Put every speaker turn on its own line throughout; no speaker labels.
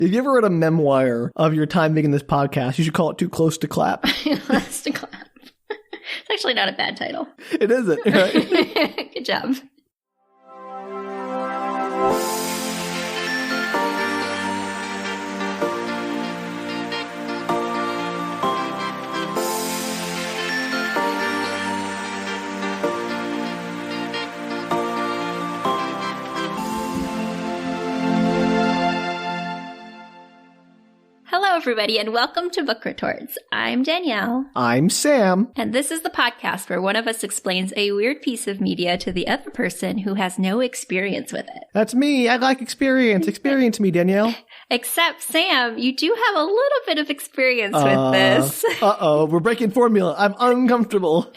If you ever read a memoir of your time making this podcast, you should call it Too Close to Clap.
Close to Clap. It's actually not a bad title.
It isn't, right?
Good job. Hello, everybody, and welcome to Book Retorts. I'm Danielle.
I'm Sam.
And this is the podcast where one of us explains a weird piece of media to the other person who has no experience with it.
That's me. I like experience. Experience me, Danielle.
Except, Sam, you do have a little bit of experience with this.
Uh-oh, we're breaking formula. I'm uncomfortable.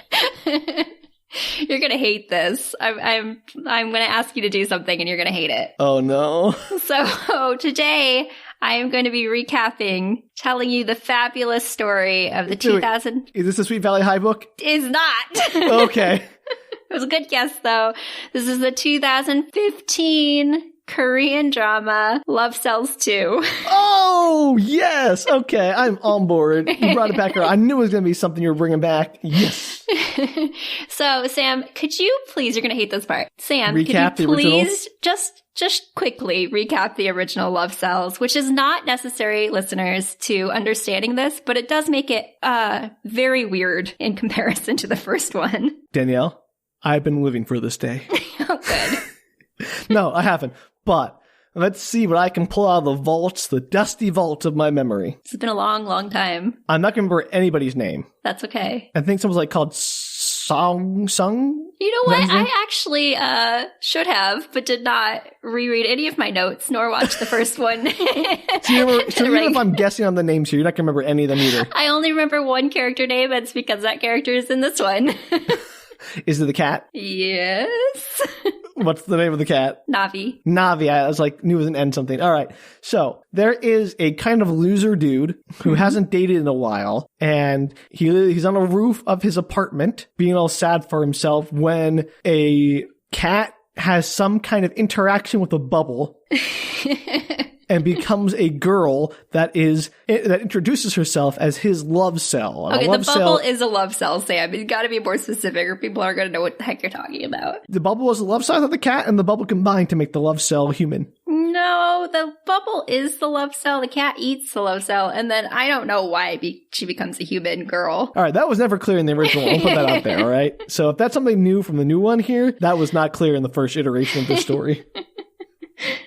You're going to hate this. I'm going to ask you to do something and you're going to hate it.
Oh, no.
So today I am going to be recapping, telling you the fabulous story of the 2000.
Is this a Sweet Valley High book?
Is not.
Okay.
It was a good guess, though. This is the 2015 Korean drama, Love Cells 2.
Oh, yes. Okay, I'm on board. You brought it back around. I knew it was going to be something you were bringing back. Yes.
So, Sam, could you please, you're going to hate this part. Sam,
recap
could you please just quickly recap the original Love Cells, which is not necessary, listeners, to understanding this, but it does make it very weird in comparison to the first one.
Danielle, I've been living for this day.
Oh, good.
No, I haven't. But let's see what I can pull out of the vaults, the dusty vault of my memory.
It's been a long, long time.
I'm not going to remember anybody's name.
That's okay.
I think someone's called Sung?
You know what? I actually should have, but did not reread any of my notes, nor watch the first one.
So even if I'm guessing on the names here, you're not going to remember any of them either.
I only remember one character name, and it's because that character is in this one.
Is it the cat?
Yes.
What's the name of the cat?
Navi.
Navi. I was like, knew it was an N something. All right. So there is a kind of loser dude who hasn't dated in a while, and he's on a roof of his apartment being all sad for himself when a cat has some kind of interaction with a bubble and becomes a girl that introduces herself as his love cell. And
okay, the bubble is a love cell, Sam. You've got to be more specific or people aren't going to know what the heck you're talking about.
The bubble is the love cell of the cat, and the bubble combined to make the love cell human.
No, the bubble is the love cell. The cat eats the love cell, and then I don't know why she becomes a human girl.
All right, that was never clear in the original. I'll put that out there, all right? So if that's something new from the new one here, that was not clear in the first iteration of the story.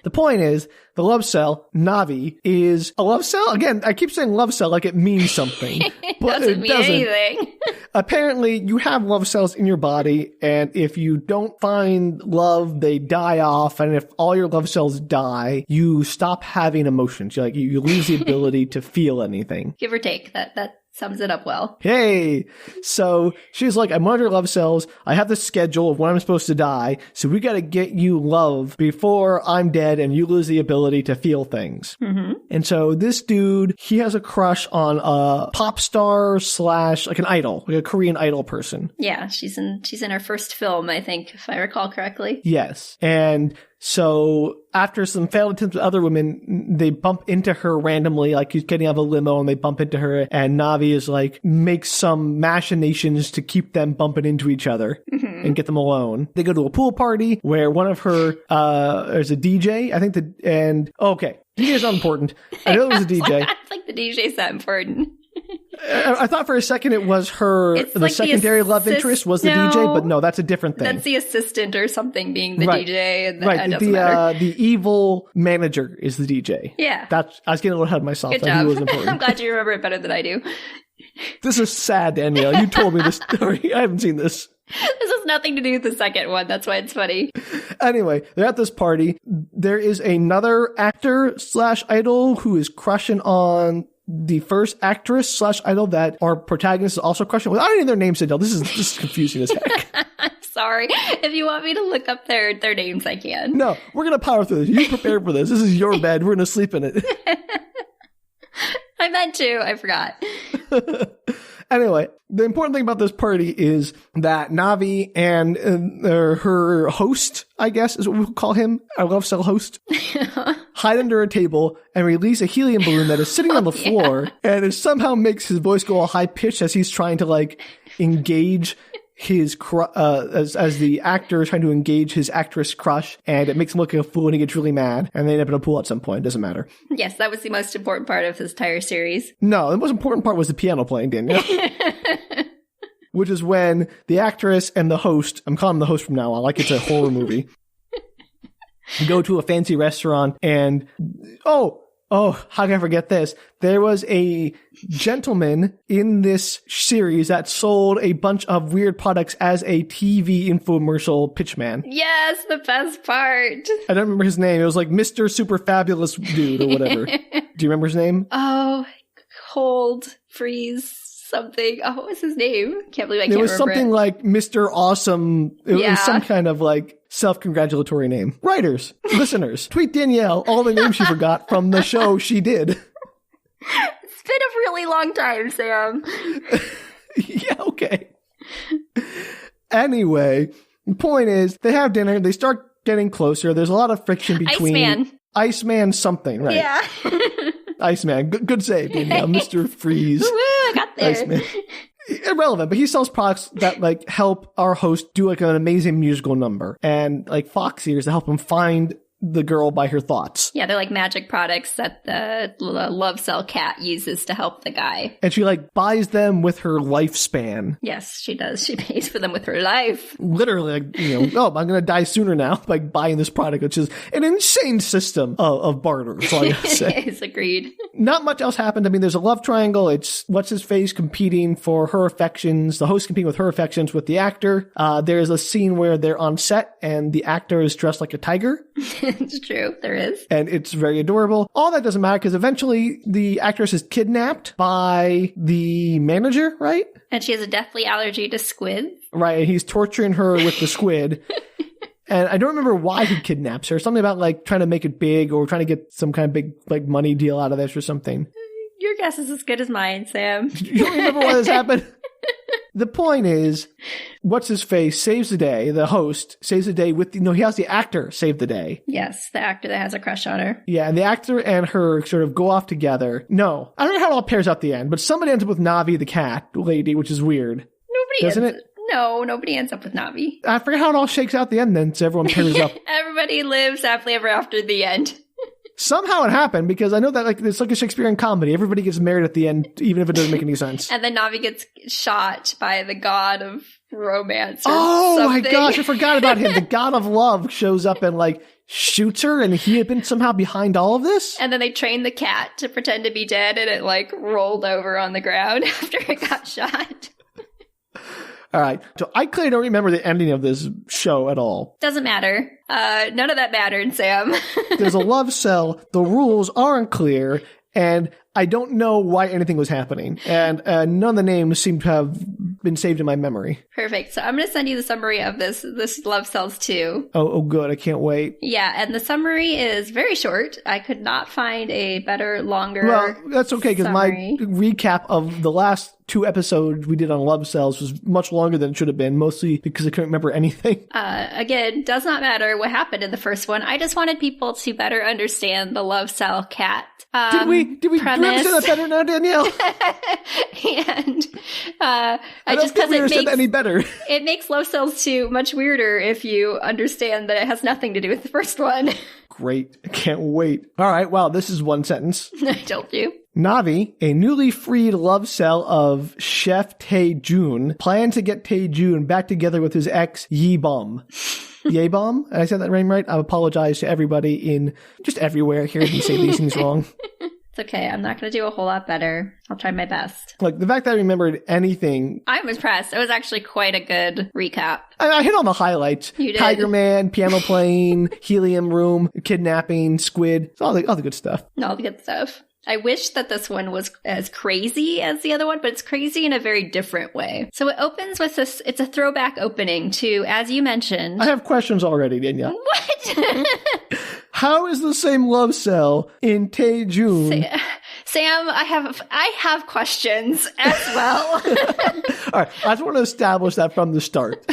The point is, the love cell, Navi, is a love cell. Again, I keep saying love cell like it means something. But
doesn't mean anything.
Apparently, you have love cells in your body, and if you don't find love, they die off. And if all your love cells die, you stop having emotions. You lose the ability to feel anything.
Give or take. That sums it up well.
Hey, so she's like, I'm one of your love cells. I have the schedule of when I'm supposed to die. So we got to get you love before I'm dead and you lose the ability to feel things.
Mm-hmm.
And so this dude, he has a crush on a pop star / like an idol, like a Korean idol person.
Yeah, she's in her first film, I think, if I recall correctly.
Yes. And so after some failed attempts with other women, they bump into her randomly, like he's getting out of a limo and they bump into her, and Navi is like, makes some machinations to keep them bumping into each other and get them alone. They go to a pool party where one of her, there's a DJ, I think okay, DJ is not important. I know it was a DJ.
I think the DJ's that important.
I thought for a second it was the secondary love interest was the DJ, but no, that's a different thing.
That's the assistant or something being the DJ. And
right. The evil manager is the DJ.
Yeah.
I was getting a little ahead of myself.
Good
job.
Was important. I'm glad you remember it better than I do.
This is sad, Danielle. You told me this story. I haven't seen this.
This has nothing to do with the second one. That's why it's funny.
Anyway, they're at this party. There is another actor / idol who is crushing on the first actress / idol that our protagonist is also crushing with. I don't know their names, Danielle. This is confusing as heck.
I'm sorry. If you want me to look up their names, I can.
No, we're going to power through this. You prepared for this. This is your bed. We're going to sleep in it.
I meant to. I forgot.
Anyway, the important thing about this party is that Navi and her host, I guess is what we'll call him, our love cell host, hide under a table and release a helium balloon that is sitting on the floor, and it somehow makes his voice go all high pitched as he's trying to like engage his as the actor is trying to engage his actress crush, and it makes him look like a fool and he gets really mad, and they end up in a pool at some point. It doesn't matter.
Yes, that was the most important part of this entire series.
No, the most important part was the piano playing, Danielle. Which is when the actress and the host, I'm calling him the host from now on, like it's a horror movie, go to a fancy restaurant and, oh, how can I forget this? There was a gentleman in this series that sold a bunch of weird products as a TV infomercial pitchman.
Yes, the best part.
I don't remember his name. It was like Mr. Super Fabulous Dude or whatever. Do you remember his name?
Oh, hold, freeze, something. Oh, what was his name? Can't believe I can't remember.
It was something like Mr. Awesome. It was some kind of like self-congratulatory name. Writers, listeners, tweet Danielle all the names she forgot from the show she did.
It's been a really long time, Sam.
Yeah, okay. Anyway, the point is, they have dinner, they start getting closer, there's a lot of friction between... Iceman something, right?
Yeah.
Iceman, good save, Danielle. Mr. Freeze.
Woo, I got there.
Iceman. Irrelevant, but he sells products that like help our host do like an amazing musical number, and like fox ears to help him find the girl by her thoughts.
Yeah, they're like magic products that the love cell cat uses to help the guy.
And she like buys them with her lifespan.
Yes, she does. She pays for them with her life.
Literally, like, I'm going to die sooner now by buying this product, which is an insane system of barter. That's all I gotta say.
It is, agreed.
Not much else happened. I mean, there's a love triangle. It's what's-his-face competing for her affections, the host competing with her affections with the actor. There's a scene where they're on set and the actor is dressed like a tiger.
It's true. There is.
And it's very adorable. All that doesn't matter because eventually the actress is kidnapped by the manager, right?
And she has a deathly allergy to squid.
Right. And he's torturing her with the squid. And I don't remember why he kidnaps her. Something about like trying to make it big or trying to get some kind of big like money deal out of this or something.
Your guess is as good as mine, Sam.
You don't remember why this happened? The point is, what's-his-face saves the day. The host saves the day with he has the actor save the day.
Yes, the actor that has a crush on her.
Yeah, and the actor and her sort of go off together. No, I don't know how it all pairs out at the end, but somebody ends up with Navi, the cat lady, which is weird.
Nobody ends up with Navi.
I forget how it all shakes out at the end then, so everyone pairs up.
Everybody lives happily ever after the end.
Somehow it happened, because I know that like it's like a Shakespearean comedy. Everybody gets married at the end, even if it doesn't make any sense.
And then Navi gets shot by the god of romance or
something. My gosh, I forgot about him. The god of love shows up and like shoots her, and he had been somehow behind all of this?
And then they trained the cat to pretend to be dead, and it like rolled over on the ground after it got shot.
All right. So I clearly don't remember the ending of this show at all.
Doesn't matter. None of that mattered, Sam.
There's a love cell. The rules aren't clear. And I don't know why anything was happening. And none of the names seem to have been saved in my memory.
Perfect. So I'm going to send you the summary of this Love Cells 2.
Oh, good. I can't wait.
Yeah, and the summary is very short. I could not find a better, longer
Well, that's okay, because my recap of the last 2 episodes we did on Love Cells was much longer than it should have been, mostly because I couldn't remember anything.
Again, does not matter what happened in the first one. I just wanted people to better understand the Love Cell cat.
Did we understand that better now, Danielle?
And
I don't think we understand that any better.
It makes Love Cells 2 much weirder if you understand that it has nothing to do with the first one.
Great. I can't wait. All right. Wow. This is one sentence.
I told you.
Navi, a newly freed love cell of Chef Tae-jun, planned to get Tae-jun back together with his ex, Yi-bom. Ye-bom? I said that name right? I apologize to everybody in just everywhere hearing me say these things wrong.
It's okay. I'm not going to do a whole lot better. I'll try my best.
Like, the fact that I remembered anything...
I'm impressed. It was actually quite a good recap.
I hit all the highlights.
You did.
Tiger Man, piano playing, helium room, kidnapping, squid. All the good stuff.
All the good stuff. I wish that this one was as crazy as the other one, but it's crazy in a very different way. So it opens with this, it's a throwback opening to, as you mentioned...
I have questions already, Danielle.
What?
How is the same love cell in Tae-jun
Sam, I have questions as well.
All right, I just want to establish that from the start.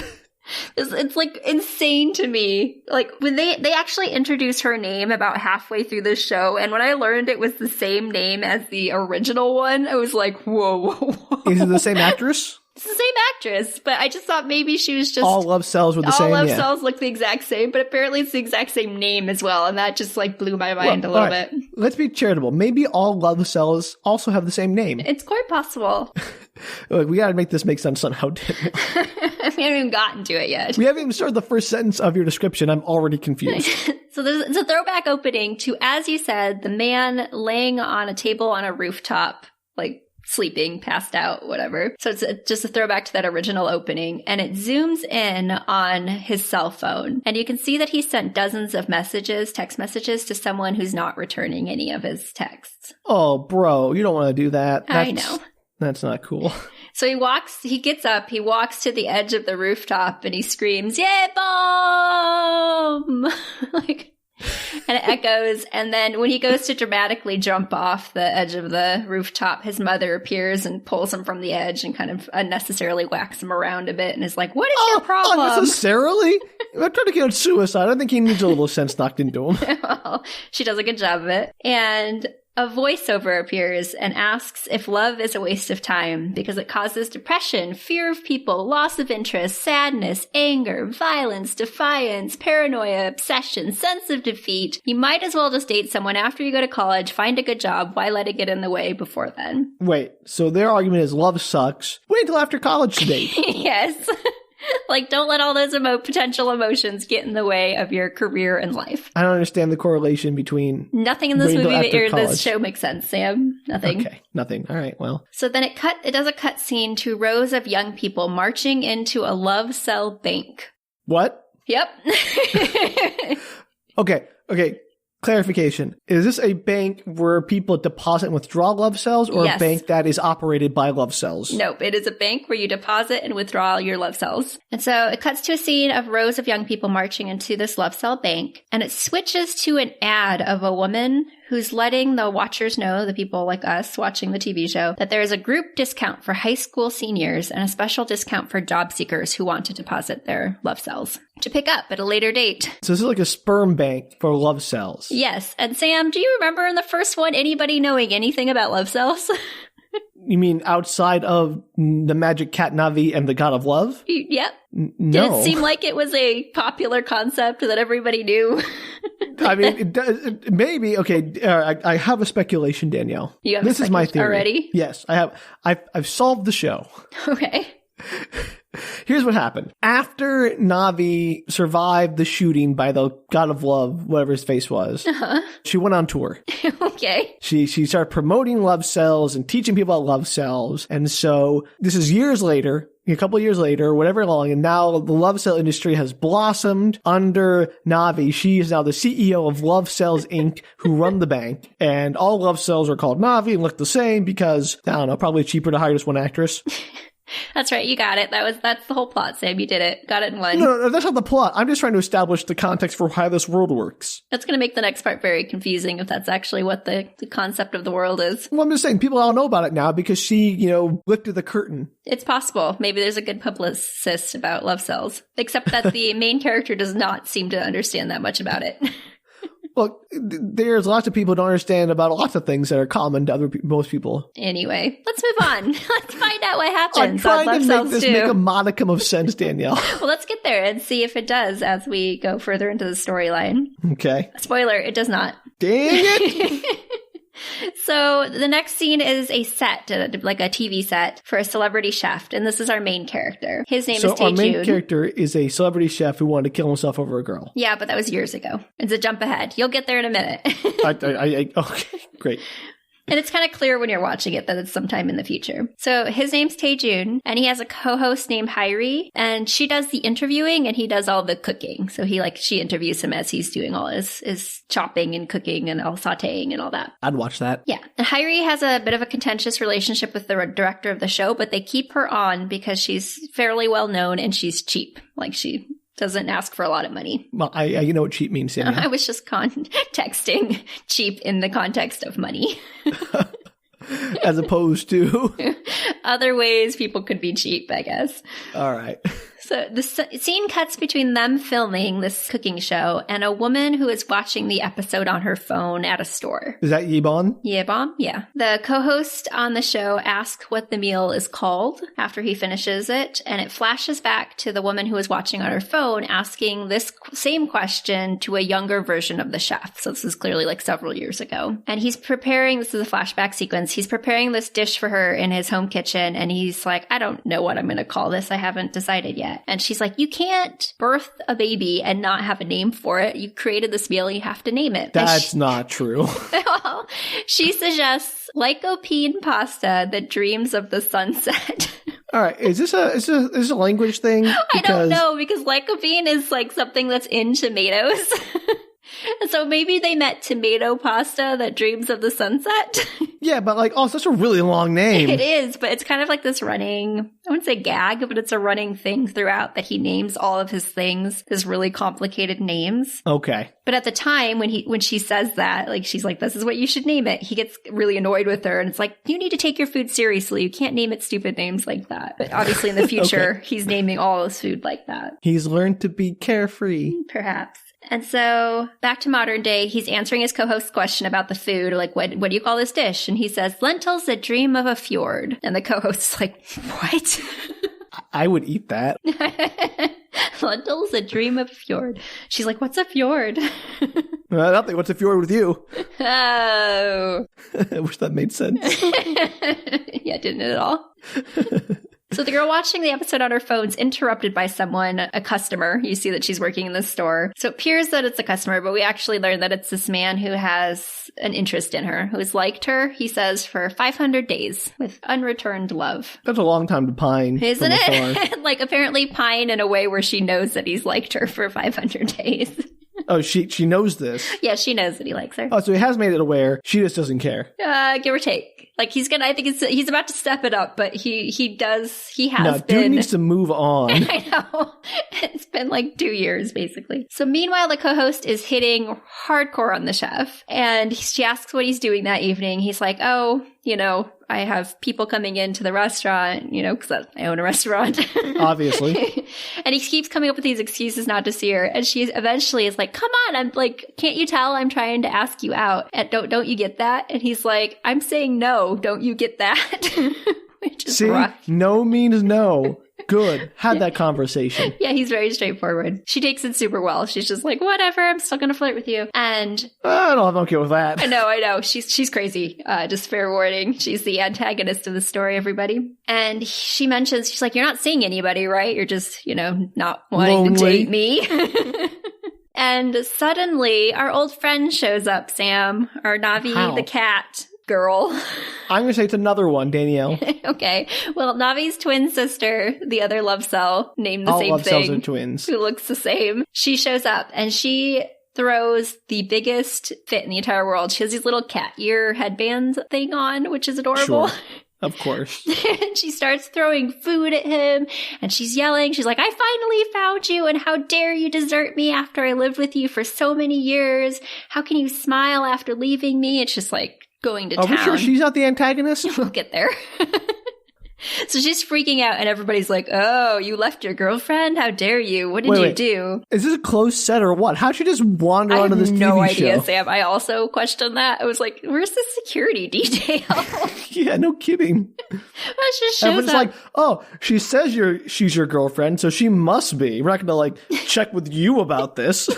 It's like insane to me. Like when they actually introduced her name about halfway through the show, and when I learned it was the same name as the original one, I was like, whoa.
Is it the same actress?
It's the same actress, but I just thought maybe she was just
all love cells with the same.
All love cells look the exact same, but apparently it's the exact same name as well, and that just like blew my mind a little bit.
Let's be charitable. Maybe all love cells also have the same name.
It's quite possible.
Look, we got to make this make sense somehow.
We haven't even gotten to it yet.
We haven't even started the first sentence of your description. I'm already confused.
So it's a throwback opening to, as you said, the man laying on a table on a rooftop, like sleeping, passed out, whatever. So it's just a throwback to that original opening. And it zooms in on his cell phone. And you can see that he sent dozens of messages, text messages, to someone who's not returning any of his texts.
Oh, bro, you don't want to do that.
I know.
That's not cool.
So he gets up, he walks to the edge of the rooftop, and he screams, "Yeah, bomb!" And it echoes. And then when he goes to dramatically jump off the edge of the rooftop, his mother appears and pulls him from the edge and kind of unnecessarily whacks him around a bit and is like, "What is your problem?"
Unnecessarily? I'm trying to commit suicide. I think he needs a little sense knocked into him.
Well, she does a good job of it. And a voiceover appears and asks if love is a waste of time because it causes depression, fear of people, loss of interest, sadness, anger, violence, defiance, paranoia, obsession, sense of defeat. You might as well just date someone after you go to college, find a good job. Why let it get in the way before then?
Wait, so their argument is love sucks. Wait until after college to date.
Yes. Like, don't let all those potential emotions get in the way of your career and life.
I don't understand the correlation between...
Nothing in this movie or this show makes sense, Sam. Nothing.
Okay, nothing. All right, well.
So then it does a cut scene to rows of young people marching into a love cell bank.
What?
Yep.
Okay. Clarification. Is this a bank where people deposit and withdraw love cells or
Yes.
a bank that is operated by love cells?
Nope. It is a bank where you deposit and withdraw your love cells. And so it cuts to a scene of rows of young people marching into this love cell bank. And it switches to an ad of a woman who's letting the watchers know, the people like us watching the TV show, that there is a group discount for high school seniors and a special discount for job seekers who want to deposit their love cells to pick up at a later date.
So this is like a sperm bank for love cells.
Yes. And Sam, do you remember in the first one anybody knowing anything about love cells?
You mean outside of the magic cat Navi and the god of love?
Yep.
No.
Did it seem like it was a popular concept that everybody knew?
I mean, it does, maybe. Okay, I have a speculation, Danielle.
You have
this is my theory
already?
Yes, I have. I've solved the show.
Okay.
Here's what happened. After Navi survived the shooting by the god of love, whatever his face was, she went on tour.
Okay.
She started promoting love cells and teaching people about love cells. And so this is years later, a couple of years later, whatever long, and now the love cell industry has blossomed under Navi. She is now the CEO of Love Cells Inc., who run the bank. And all love cells are called Navi and look the same because, I don't know, probably cheaper to hire just one actress.
That's right. You got it. That's the whole plot, Sam. You did it. Got it in one.
No, that's not the plot. I'm just trying to establish the context for how this world works.
That's going to make the next part very confusing if that's actually what the concept of the world is.
Well, I'm just saying people all know about it now because she, lifted the curtain.
It's possible. Maybe there's a good publicist about love cells, except that the main character does not seem to understand that much about it.
Look, there's lots of people who don't understand about lots of things that are common to most people.
Anyway, let's move on. Let's find out what happens.
I'm trying to make this make a modicum of sense, Danielle.
Well, let's get there and see if it does as we go further into the storyline.
Okay.
Spoiler, it does not.
Dang it!
So the next scene is a set, like a TV set for a celebrity chef, and this is our main character. His name is Tae-joon.
So our main character is a celebrity chef who wanted to kill himself over a girl.
Yeah, but that was years ago. It's a jump ahead. You'll get there in a minute.
Okay, great.
And it's kind of clear when you're watching it that it's sometime in the future. So his name's Tae-joon, and he has a co-host named Hairi, and she does the interviewing and he does all the cooking. So she interviews him as he's doing all his chopping and cooking and all sauteing and all that.
I'd watch that.
Yeah. And Hairi has a bit of a contentious relationship with the director of the show, but they keep her on because she's fairly well known and she's cheap. Like she doesn't ask for a lot of money.
Well, you know what cheap means, Danielle.
I was just texting cheap in the context of money.
as opposed to
other ways people could be cheap, I guess.
All right.
So the scene cuts between them filming this cooking show and a woman who is watching the episode on her phone at a store.
Is that Yibon?
Yibon, yeah. The co-host on the show asks what the meal is called after he finishes it, and it flashes back to the woman who is watching on her phone asking this same question to a younger version of the chef. So this is clearly like several years ago. And he's preparing, this is a flashback sequence, he's preparing this dish for her in his home kitchen, and he's like, I don't know what I'm going to call this. I haven't decided yet. And she's like, you can't birth a baby and not have a name for it. You created this meal, you have to name it.
That's not true.
Well, she suggests lycopene pasta that dreams of the sunset.
All right, is this a language thing?
Because I don't know, because lycopene is like something that's in tomatoes. And so maybe they meant tomato pasta that dreams of the sunset.
Yeah, but like, oh, it's such a really long name.
It is, but it's kind of like this running, I wouldn't say gag, but it's a running thing throughout that he names all of his things, his really complicated names.
Okay.
But at the time when she says that, like, she's like, this is what you should name it, he gets really annoyed with her. And it's like, you need to take your food seriously. You can't name it stupid names like that. But obviously in the future, okay, he's naming all his food like that.
He's learned to be carefree.
Perhaps. And so back to modern day, he's answering his co-host's question about the food. Like, what do you call this dish? And he says, lentils that dream of a fjord. And the co-host is like, what?
I would eat that.
Lentils that dream of a fjord. She's like, what's a fjord?
I don't think what's a fjord with you.
Oh.
I wish that made sense.
Yeah, didn't it at all? So the girl watching the episode on her phone's interrupted by someone, a customer. You see that she's working in the store. So it appears that it's a customer, but we actually learn that it's this man who has an interest in her, who's liked her, he says, for 500 days with unreturned love.
That's a long time to pine.
Isn't it? Like, apparently pine in a way where she knows that he's liked her for 500 days.
Oh, she knows this.
Yeah, she knows that he likes her.
Oh, so he has made it aware. She just doesn't care.
Give or take. Like, he's about to step it up, but he has
been. Dude needs to move on.
I know. It's been like 2 years, basically. So meanwhile, the co-host is hitting hardcore on the chef, and she asks what he's doing that evening. He's like, oh, I have people coming into the restaurant, because I own a restaurant.
Obviously.
And he keeps coming up with these excuses not to see her. And she eventually is like, come on, I'm like, can't you tell I'm trying to ask you out? And don't you get that? And he's like, I'm saying no, don't you get that? Which is rough.
No means no. Good. Had that conversation.
Yeah, he's very straightforward. She takes it super well. She's just like, whatever, I'm still going to flirt with you. And
I don't okay with that.
I know. She's crazy. Just fair warning. She's the antagonist of the story, everybody. And she mentions, she's like, you're not seeing anybody, right? You're just, not wanting
lonely
to date me. And suddenly, our old friend shows up, Sam. Our Navi, the cat girl.
I'm going to say it's another one, Danielle.
Okay. Well, Navi's twin sister, the other love cell, named the
all
same
love
thing.
cells are twins.
Who looks the same. She shows up and she throws the biggest fit in the entire world. She has these little cat ear headbands thing on, which is adorable.
Sure. Of course.
And she starts throwing food at him and she's yelling. She's like, I finally found you, and how dare you desert me after I lived with you for so many years? How can you smile after leaving me? It's just like going to town.
Are we sure she's not the antagonist?
We'll get there. So she's freaking out and everybody's like, oh, you left your girlfriend? How dare you? What did you do?
Is this a closed set or what? How'd she just wander onto this TV show?
I have no idea, Sam. I also questioned that. I was like, where's the security detail?
Yeah, no kidding.
Well, it just shows
everyone's
up.
like, oh, she says she's your girlfriend, so she must be. We're not going to check with you about this.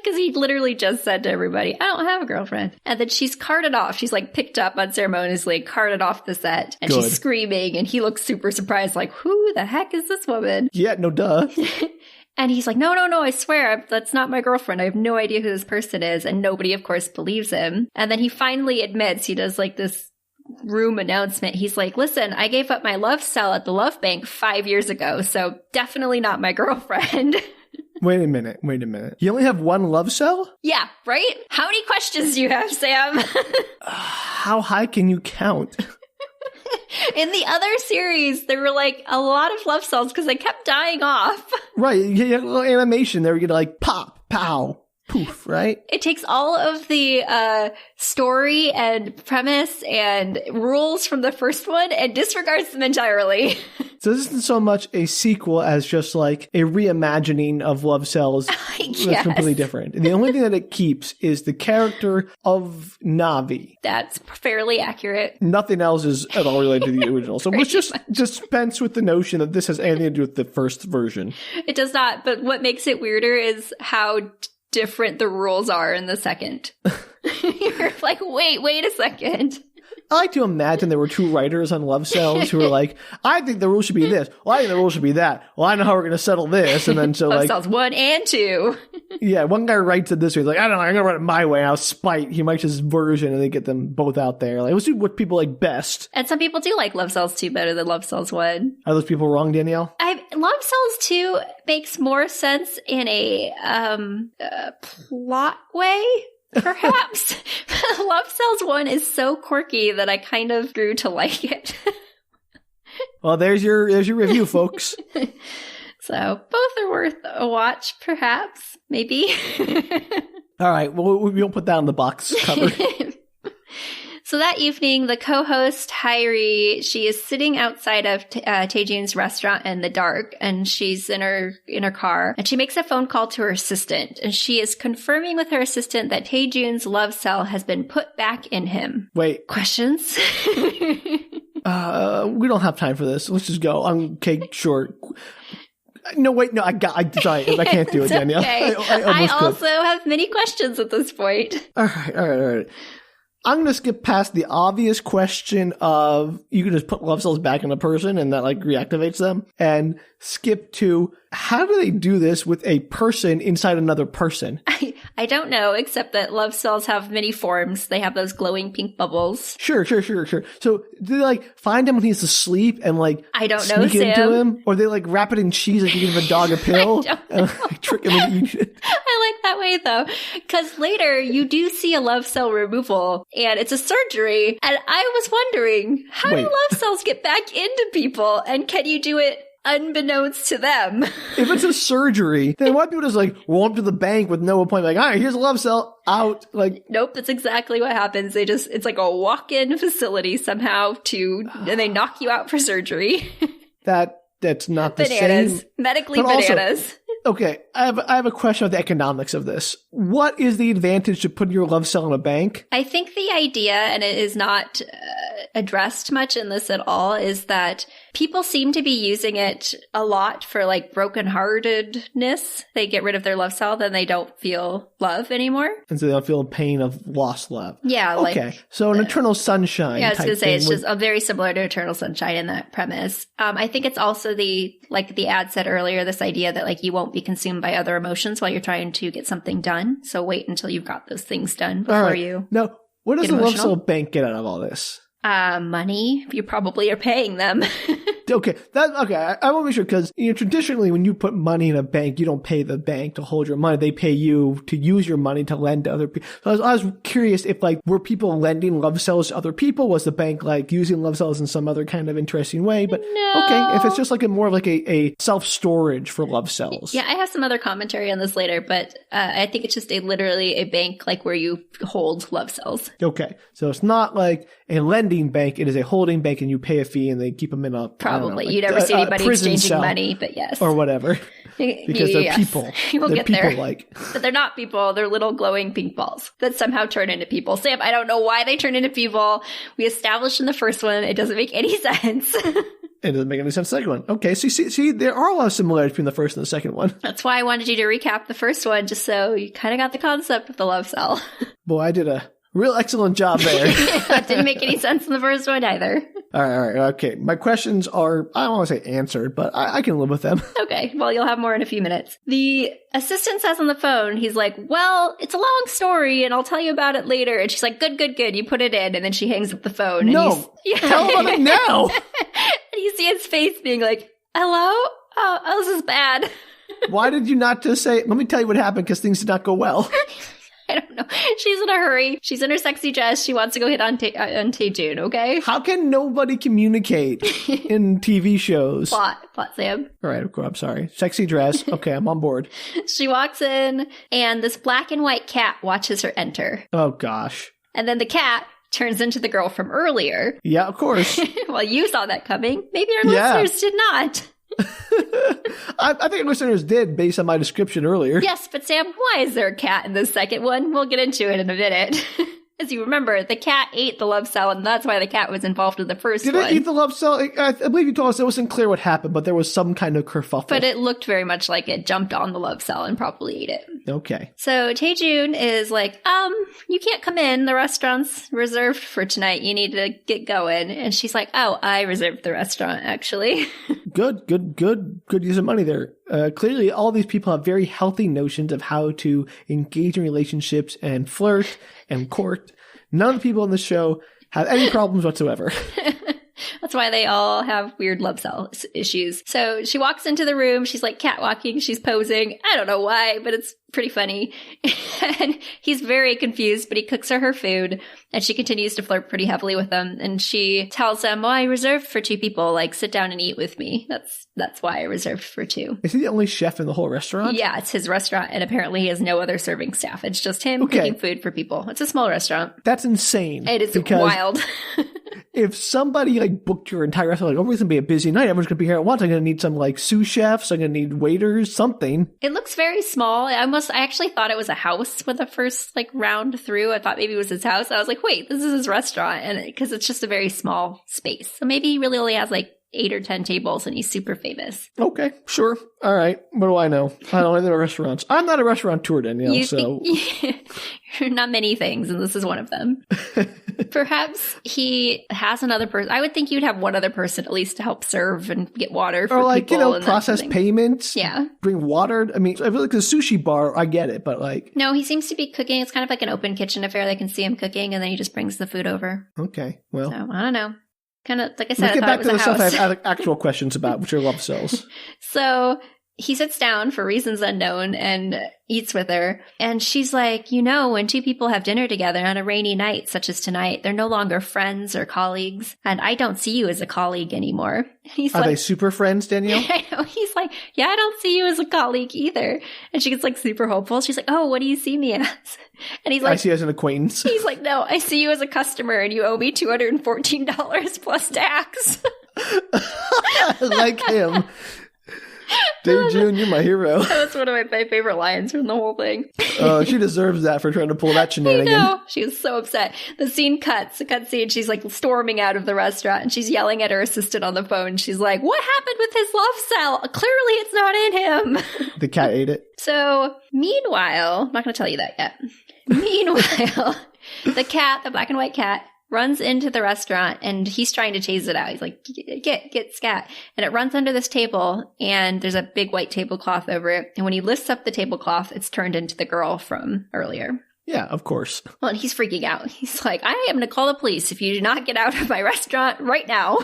Because he literally just said to everybody, I don't have a girlfriend. And then she's carted off. She's like picked up unceremoniously, carted off the set. And she's screaming. And he looks super surprised, like, who the heck is this woman?
Yeah, no duh.
And he's like, no, I swear, that's not my girlfriend. I have no idea who this person is. And nobody, of course, believes him. And then he finally admits, he does like this room announcement. He's like, listen, I gave up my love cell at the love bank 5 years ago. So definitely not my girlfriend.
Wait a minute. You only have one love cell?
Yeah, right? How many questions do you have, Sam?
How high can you count?
In the other series, there were like a lot of love cells because they kept dying off.
Right. Yeah, little animation there. You're like pop, pow, poof, right?
It takes all of the story and premise and rules from the first one and disregards them entirely.
So this isn't so much a sequel as just like a reimagining of Love Cells that's completely different. And the only thing that it keeps is the character of Navi.
That's fairly accurate.
Nothing else is at all related to the original. So let's just dispense with the notion that this has anything to do with the first version.
It does not, but what makes it weirder is how different the rules are in the second. You're like, wait a second.
I like to imagine there were two writers on Love Cells who were like, I think the rule should be this. Well, I think the rule should be that. Well, I know how we're going to settle this. And then so
Love Cells 1 and 2.
Yeah, one guy writes it this way. He's like, I don't know, I'm going to write it my way. I'll spite. He makes his version and they get them both out there. Like, let's do what people like best.
And some people do like Love Cells 2 better than Love Cells 1.
Are those people wrong, Danielle?
Love Cells 2 makes more sense in a plot way. Perhaps. Love Cells 1 is so quirky that I kind of grew to like it.
Well, there's your review, folks.
So both are worth a watch, perhaps. Maybe.
All right. Well, we won't put that on the box cover.
So that evening, the co-host, Hyrie, she is sitting outside of Taejun's restaurant in the dark, and she's in her car, and she makes a phone call to her assistant, and she is confirming with her assistant that Taejun's love cell has been put back in him.
Wait.
Questions?
We don't have time for this. Let's just go. Okay, sure. No, wait, no, sorry, I can't do it, Danielle.
Okay. I also have many questions at this point.
All right. I'm going to skip past the obvious question of you can just put love cells back in a person and that like reactivates them, and skip to how do they do this with a person inside another person?
I don't know, except that love cells have many forms. They have those glowing pink bubbles.
Sure. So do they like find him when he's asleep and like
I don't know,
sneak into him? Or they like wrap it in cheese like you give a dog a pill and like, trick him and eat it?
I like that way though, because later you do see a love cell removal and it's a surgery, and I was wondering, how do love cells get back into people, and can you do it unbeknownst to them?
If it's a surgery, then why people just like roll up to the bank with no appointment, like, all right, here's a love cell, out, like.
Nope, that's exactly what happens. It's like a walk-in facility somehow and they knock you out for surgery.
That's not the
bananas.
same.
Medically bananas.
Also, okay, I have a question of the economics of this. What is the advantage to putting your love cell in a bank?
I think the idea, and it is not addressed much in this at all, is that people seem to be using it a lot for like brokenheartedness. They get rid of their love cell, then they don't feel love anymore. And
so they don't feel pain of lost love.
Yeah.
Okay. So an Eternal Sunshine.
Yeah, I was going to say, it's just very similar to Eternal Sunshine in that premise. I think it's also the ad said earlier, this idea that like you won't be consumed by other emotions while you're trying to get something done. So wait until you've got those things done before you.
Now, what does the love cell bank get out of all this?
Money. You probably are paying them.
Okay. I want to be sure, because traditionally when you put money in a bank, you don't pay the bank to hold your money. They pay you to use your money to lend to other people. So I was curious if like, were people lending love cells to other people? Was the bank like using love cells in some other kind of interesting way? But
no.
Okay, if it's just like more of like a self-storage for love cells.
Yeah, I have some other commentary on this later, but I think it's just literally a bank like where you hold love cells.
Okay. So it's not like a lending bank. It is a holding bank and you pay a fee and they keep them in a
probably. You never see anybody exchanging money, but yes.
Or whatever. Because they're people.
We'll
they're
get
people
there.
Like.
But they're not people. They're little glowing pink balls that somehow turn into people. Sam, I don't know why they turn into people. We established in the first one, it doesn't make any sense.
It doesn't make any sense. The second one. Okay, so see, there are a lot of similarities between the first and the second one.
That's why I wanted you to recap the first one, just so you kind of got the concept of the love cell.
Boy, I did a real excellent job there.
That didn't make any sense in the first one either.
All right. Okay. My questions are, I don't want to say answered, but I can live with them.
Okay. Well, you'll have more in a few minutes. The assistant says on the phone, he's like, well, it's a long story and I'll tell you about it later. And she's like, good. You put it in. And then she hangs up the phone.
No. Tell about it now.
And you see his face being like, hello? Oh, this is bad.
Why did you not just say, let me tell you what happened, because things did not go well?
I don't know. She's in a hurry. She's in her sexy dress. She wants to go hit on Taejun, okay?
How can nobody communicate in TV shows?
Plot, Sam.
All right, I'm sorry. Sexy dress. Okay, I'm on board.
She walks in, and this black and white cat watches her enter.
Oh, gosh.
And then the cat turns into the girl from earlier.
Yeah, of course.
Well, you saw that coming. Maybe our listeners did not.
I think listeners did based on my description earlier.
Yes, but Sam, why is there a cat in the second one? We'll get into it in a minute. As you remember, the cat ate the love cell, and that's why the cat was involved in the first one.
Did it eat the love cell? I believe you told us it wasn't clear what happened, but there was some kind of kerfuffle.
But it looked very much like it jumped on the love cell and probably ate it.
Okay.
So Taejun is like, you can't come in. The restaurant's reserved for tonight. You need to get going. And she's like, oh, I reserved the restaurant, actually.
Good use of money there. Clearly, all these people have very healthy notions of how to engage in relationships and flirt and court. None of the people on the show have any problems whatsoever.
That's why they all have weird love cell issues. So she walks into the room. She's like catwalking. She's posing. I don't know why, but it's pretty funny. And he's very confused, but he cooks her food, and she continues to flirt pretty heavily with him. And she tells him, I reserved for 2 people. Like, sit down and eat with me. That's why I reserved for 2.
Is he the only chef in the whole restaurant?
Yeah, it's his restaurant, and apparently he has no other serving staff. It's just him cooking food for people. It's a small restaurant.
That's insane.
It is wild.
If somebody like booked your entire restaurant, like, oh, it's gonna be a busy night, everyone's gonna be here at once. I'm gonna need some like sous chefs. I'm gonna need waiters, something.
It looks very small. I actually thought it was a house with the first like round through. I thought maybe it was his house. I was like, wait, this is his restaurant, and because it's just a very small space, so maybe he really only has like 8 or 10 tables, and he's super famous.
Okay, sure. All right. What do I know? I don't know anything about restaurants. I'm not a restaurateur, Danielle,
You're not many things, and this is one of them. Perhaps he has another person. I would think you'd have one other person at least to help serve and get water for
or
people.
Process payments.
Yeah.
Bring water. I mean, I feel like the sushi bar, I get it, but like.
No, he seems to be cooking. It's kind of like an open kitchen affair. They can see him cooking, and then he just brings the food over.
Okay, well.
So, I don't know. Kind of, like I said,
let's get back to the stuff I have
house.
actual questions about, which are love cells.
So he sits down for reasons unknown and eats with her. And she's like, when 2 people have dinner together on a rainy night, such as tonight, they're no longer friends or colleagues. And I don't see you as a colleague anymore.
Are they super friends, Danielle?
I know. He's like, yeah, I don't see you as a colleague either. And she gets like super hopeful. She's like, oh, what do you see me as? And he's like,
I see you as an acquaintance.
He's like, no, I see you as a customer, and you owe me $214 plus tax.
Like him. Taejun, you're my hero.
That's one of my favorite lines from the whole thing.
She deserves that for trying to pull that shenanigan.
I know. She was so upset. The scene cuts. The cut scene. She's like storming out of the restaurant, and she's yelling at her assistant on the phone. She's like, what happened with his love cell? Clearly it's not in him.
The cat ate it.
So, meanwhile, I'm not going to tell you that yet. Meanwhile, the black and white cat, runs into the restaurant, and he's trying to chase it out. He's like, get scat. And it runs under this table, and there's a big white tablecloth over it. And when he lifts up the tablecloth, it's turned into the girl from earlier.
Yeah, of course.
Well, and he's freaking out. He's like, I am going to call the police if you do not get out of my restaurant right now.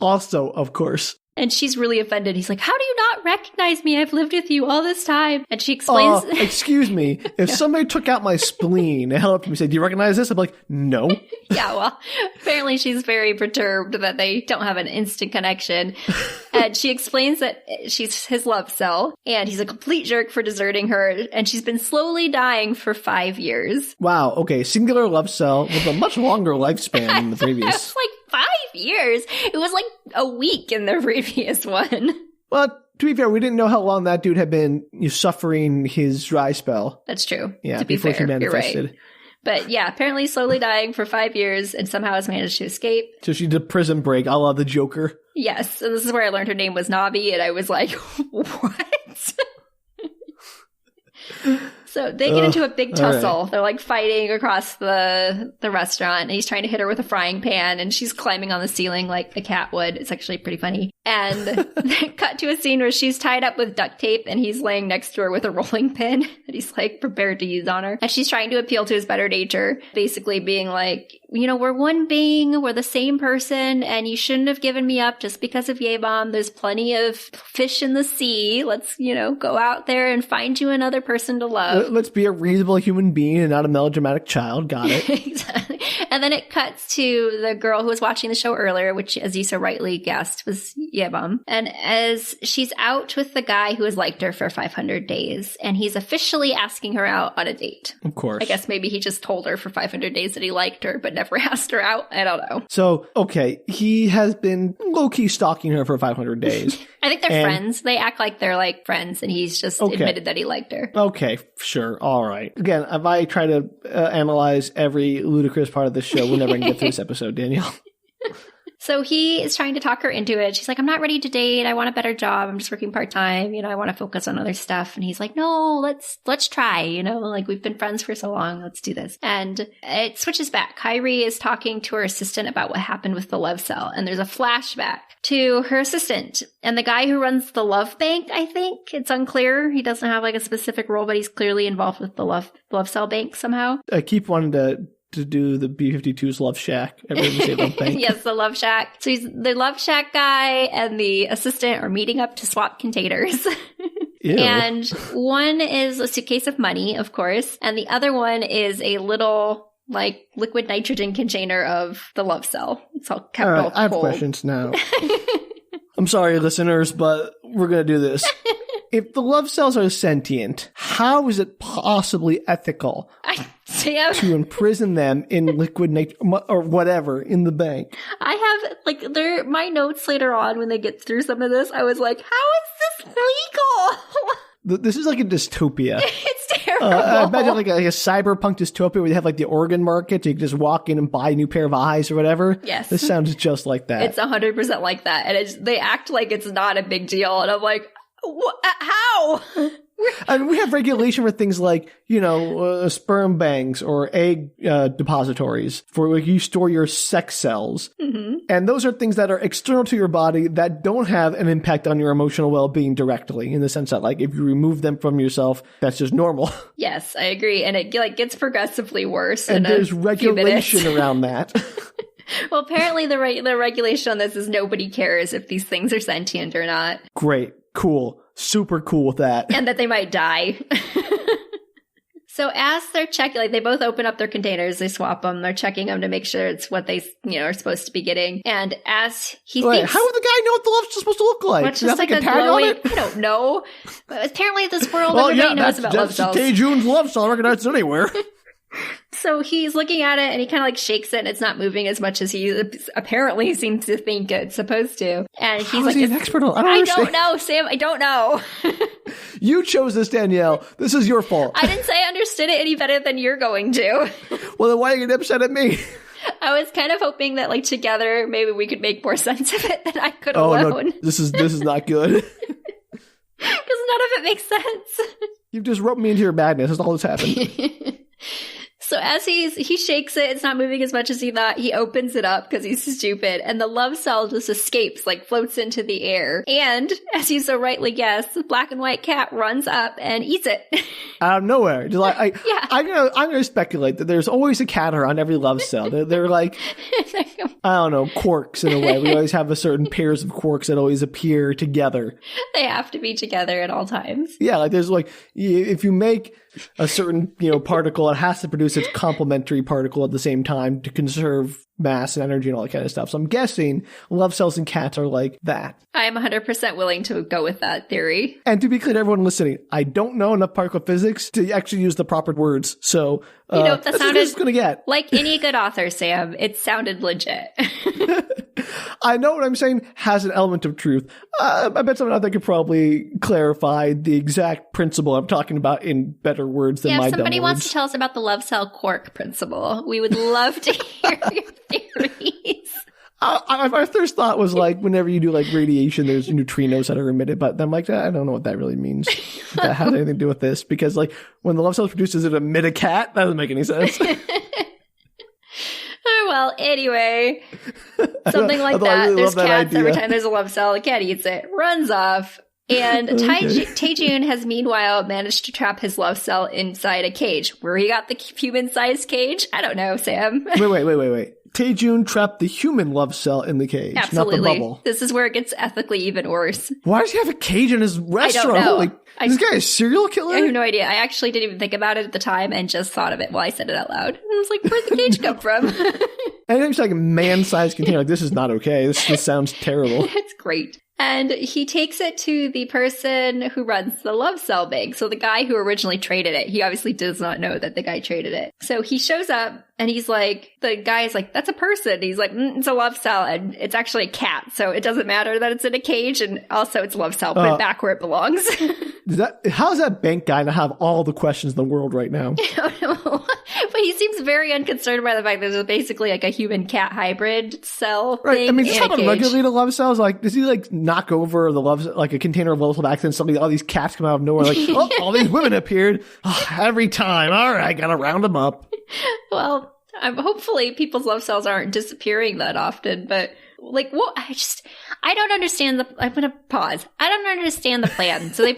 Also, of course.
And she's really offended. He's like, how do you not recognize me? I've lived with you all this time. And she explains...
excuse me. If somebody took out my spleen and held up to me and said, do you recognize this? I'm like, no.
Yeah, well, apparently she's very perturbed that they don't have an instant connection. And she explains that she's his love cell, and he's a complete jerk for deserting her, and she's been slowly dying for 5 years.
Wow, okay. Singular love cell with a much longer lifespan than the previous.
It's like 5 years. It was like a week in the previous one.
Well, to be fair, we didn't know how long that dude had been suffering his dry spell.
That's true.
Yeah,
to be
before
fair,
he manifested.
You're right. But yeah, apparently slowly dying for 5 years, and somehow has managed to escape.
So she did a prison break, a la the Joker.
Yes, and this is where I learned her name was Navi, and I was like, what? So they get into a big tussle. Right. They're like fighting across the restaurant, and he's trying to hit her with a frying pan, and she's climbing on the ceiling like a cat would. It's actually pretty funny. And cut to a scene where she's tied up with duct tape and he's laying next to her with a rolling pin that he's like prepared to use on her. And she's trying to appeal to his better nature, basically being like, you know, we're one being, we're the same person, and you shouldn't have given me up just because of Yebom. There's plenty of fish in the sea. Let's, you know, go out there and find you another person to love.
Let's be a reasonable human being and not a melodramatic child. Got it.
Exactly. And then it cuts to the girl who was watching the show earlier, which, as you so rightly guessed, was Yebom. And as she's out with the guy who has liked her for 500 days, and he's officially asking her out on a date.
Of course.
I guess maybe he just told her for 500 days that he liked her, but never asked her out. I don't know.
So, okay, he has been low-key stalking her for 500 days.
I think they're friends. They act like they're like friends, and he's just admitted that he liked her.
Okay, sure. All right. Again, if I try to analyze every ludicrous part of this show, we'll never get through this episode, Danielle.
So he is trying to talk her into it. She's like, I'm not ready to date. I want a better job. I'm just working part-time. You know, I want to focus on other stuff. And he's like, no, let's try. You know, like we've been friends for so long. Let's do this. And it switches back. Kyrie is talking to her assistant about what happened with the love cell. And there's a flashback to her assistant and the guy who runs the love bank, I think. It's unclear. He doesn't have like a specific role, but he's clearly involved with the love cell bank somehow.
I keep wanting to do the B-52's Love Shack. Everyone say Love Bank.
Yes, the Love Shack. So he's the Love Shack guy and the assistant are meeting up to swap containers.
Ew.
And one is a suitcase of money, of course, and the other one is a little like liquid nitrogen container of the love cell. It's all kept all cold.
I have questions now. I'm sorry, listeners, but we're going to do this. If the love cells are sentient, how is it possibly ethical to imprison them in liquid nitrogen or whatever in the bank?
I have like my notes later on when they get through some of this. I was like, how is this legal?
This is like a dystopia.
It's terrible.
I imagine like a cyberpunk dystopia where they have like the organ market. So you can just walk in and buy a new pair of eyes or whatever.
Yes.
This sounds just like that.
It's 100% like that. And they act like it's not a big deal. And I'm like, how?
And we have regulation for things like, you know, sperm banks or egg depositories for where you store your sex cells. Mm-hmm. And those are things that are external to your body that don't have an impact on your emotional well-being directly, in the sense that, like, if you remove them from yourself, that's just normal.
Yes, I agree. And it like gets progressively worse.
And there's regulation around that.
Well, apparently the regulation on this is nobody cares if these things are sentient or not.
Great. Cool. Super cool with that.
And that they might die. So as they're checking, like they both open up their containers, they swap them, they're checking them to make sure it's what they, you know, are supposed to be getting. And as he thinks,
how would the guy know what the love's supposed to look like?
It's just like a glowing, I don't know. But apparently this world, everybody knows about love cells.
That's Tae-Jun's love cell. I recognize it anywhere.
So he's looking at it and he kind of like shakes it and it's not moving as much as he apparently seems to think it's supposed to. And he's
How
like,
is he an expert on? I
don't know, Sam. I don't know.
You chose this, Danielle. This is your fault.
I didn't say I understood it any better than you're going to.
Well, then why are you getting upset at me?
I was kind of hoping that like together maybe we could make more sense of it than I could alone.
No, this is not good.
Because none of it makes sense.
You've just roped me into your madness. That's all that's happened.
So as he shakes it, it's not moving as much as he thought. He opens it up because he's stupid, and the love cell just escapes, like floats into the air. And, as you so rightly guessed, the black and white cat runs up and eats it.
Out of nowhere. Just like,
yeah.
I'm gonna speculate that there's always a cat around every love cell. They're like, I don't know, quarks in a way. We always have a certain pairs of quarks that always appear together.
They have to be together at all times.
Yeah, like there's like, if you make a certain, you know, particle, it has to produce its complementary particle at the same time to conserve mass and energy and all that kind of stuff. So I'm guessing love cells and cats are like that.
I am 100% willing to go with that theory.
And to be clear to everyone listening, I don't know enough particle physics to actually use the proper words. So
you know, that sounded
it's going to get.
Like any good author, Sam, it sounded legit.
I know what I'm saying has an element of truth. I bet someone out there could probably clarify the exact principle I'm talking about in better words than my dumb words.
Yeah, if somebody wants to tell us about the love cell quark principle, we would love to hear your theories.
My first thought was like, whenever you do like radiation, there's neutrinos that are emitted, but I'm like, I don't know what that really means. That has anything to do with this, because like when the love cell produces it emit a cat, that doesn't make any sense.
Well, anyway, something like that.
Really
There's cats.
idea.
Every time there's a love cell, the cat eats it, runs off. And Taejun has meanwhile managed to trap his love cell inside a cage. Where he got the human-sized cage? I don't know, Sam.
Wait. Taejun trapped the human love cell in the cage,
Absolutely.
not the bubble.
This is where it gets ethically even worse.
Why does he have a cage in his restaurant?
I don't know.
Like, this guy a serial killer?
I have no idea. I actually didn't even think about it at the time and just thought of it while I said it out loud. I was like, where'd the cage come from?
And it's like a man-sized container. Like, this is not okay. This just sounds terrible.
It's great. And he takes it to the person who runs the love cell bank. So the guy who originally traded it, he obviously does not know that the guy traded it. So he shows up and he's like, the guy's like, that's a person. He's like, it's a love cell and it's actually a cat. So it doesn't matter that it's in a cage and also it's a love cell. Put it back where it belongs.
How's that bank guy to have all the questions in the world right now?
I don't know. But he seems very unconcerned by the fact that there's basically like a human cat hybrid cell.
Right. I mean, just
in a
how to
cage.
regulate a love cells. Like, does he like knock over the love, like a container of love cell accident? Suddenly all these cats come out of nowhere. Like, oh, all these women appeared. Oh, every time. All right. Gotta round them up.
Well, hopefully people's love cells aren't disappearing that often, but like, what? I don't understand I'm going to pause. I don't understand the plan. So they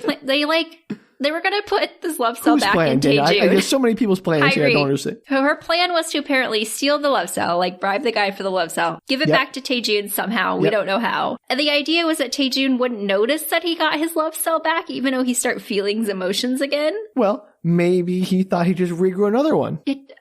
were going to put this love cell
Whose
back
plan,
in
Danielle?
Taejun.
There's so many people's plans here. I don't understand.
Her plan was to apparently steal the love cell, like bribe the guy for the love cell, give it back to Taejun somehow. We don't know how. And the idea was that Taejun wouldn't notice that he got his love cell back, even though he started feeling his emotions again.
Well, maybe he thought he just regrew another one.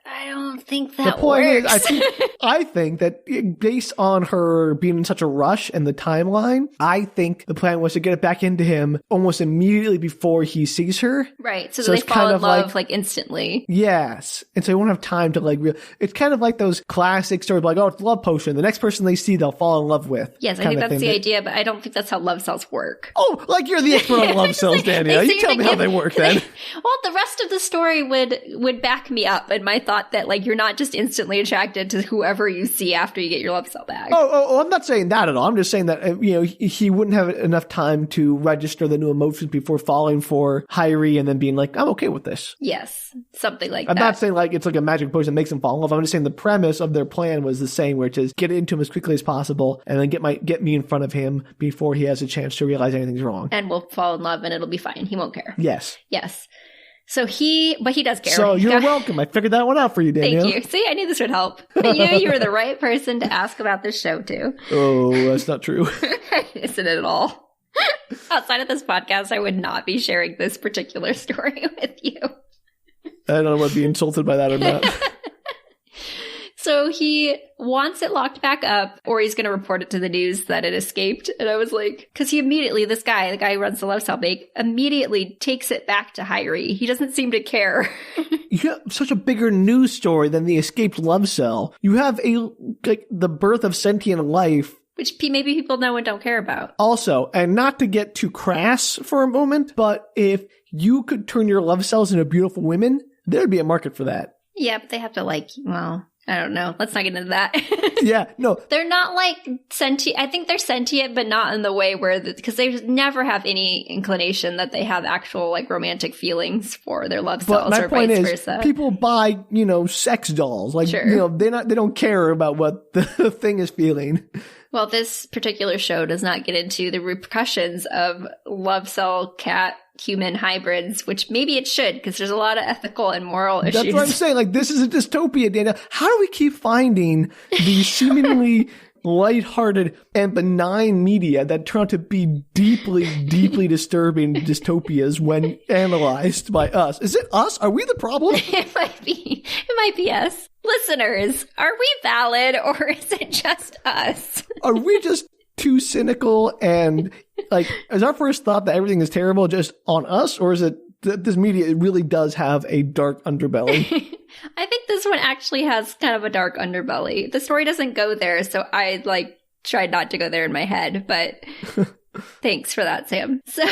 I don't think that
The point
works.
is, I think that based on her being in such a rush and the timeline, I think the plan was to get it back into him almost immediately before he sees her.
Right. So
So
they
it's
fall
kind
in
of
love like instantly.
Yes. And so he won't have time to like, it's kind of like those classic stories like, oh, it's a love potion. The next person they see, they'll fall in love with.
Yes, I think that's the idea, but I don't think that's how love cells work.
Oh, like you're the expert on love cells, Danielle. You tell me how they work then.
Well, the rest of the story would back me up in my thought that like you're not just instantly attracted to whoever you see after you get your love cell back.
Oh, I'm not saying that at all. I'm just saying that, he wouldn't have enough time to register the new emotions before falling for Hyrie and then being like, I'm okay with this.
Yes, something like that.
I'm not saying like it's like a magic potion that makes him fall in love. I'm just saying the premise of their plan was the same, which is get into him as quickly as possible and then get me in front of him before he has a chance to realize anything's wrong.
And we'll fall in love and it'll be fine. He won't care.
Yes.
So but he does care.
So you're welcome. I figured that one out for you, Danielle.
Thank you. See, I knew this would help. You were the right person to ask about this show, too.
Oh, that's not true.
Isn't it at all? Outside of this podcast, I would not be sharing this particular story with you.
I don't know if I'd be insulted by that or not.
So he wants it locked back up, or he's going to report it to the news that it escaped. And I was like, because he immediately, the guy who runs the love cell bank, immediately takes it back to Hyrie. He doesn't seem to care.
You have such a bigger news story than the escaped love cell. You have the birth of sentient life.
Which maybe people know and don't care about.
Also, and not to get too crass for a moment, but if you could turn your love cells into beautiful women, there'd be a market for that.
Yeah, but they have to I don't know. Let's not get into that.
Yeah, no.
They're not like sentient. I think they're sentient, but not in the way where, because they never have any inclination that they have actual like romantic feelings for their love cells or vice versa.
People buy, sex dolls. Like,
sure.
They don't care about what the thing is feeling.
Well, this particular show does not get into the repercussions of love cell cat human hybrids, which maybe it should, because there's a lot of ethical and moral issues.
That's what I'm saying. Like, this is a dystopia, Dana. How do we keep finding these seemingly lighthearted and benign media that turn out to be deeply, deeply disturbing dystopias when analyzed by us? Is it us? Are we the problem?
It might be. It might be us. Listeners, are we valid, or is it just us?
Are we just too cynical and is our first thought that everything is terrible just on us, or is it that this media really does have a dark underbelly?
I think this one actually has kind of a dark underbelly. The story doesn't go there, so I tried not to go there in my head, but thanks for that, Sam. So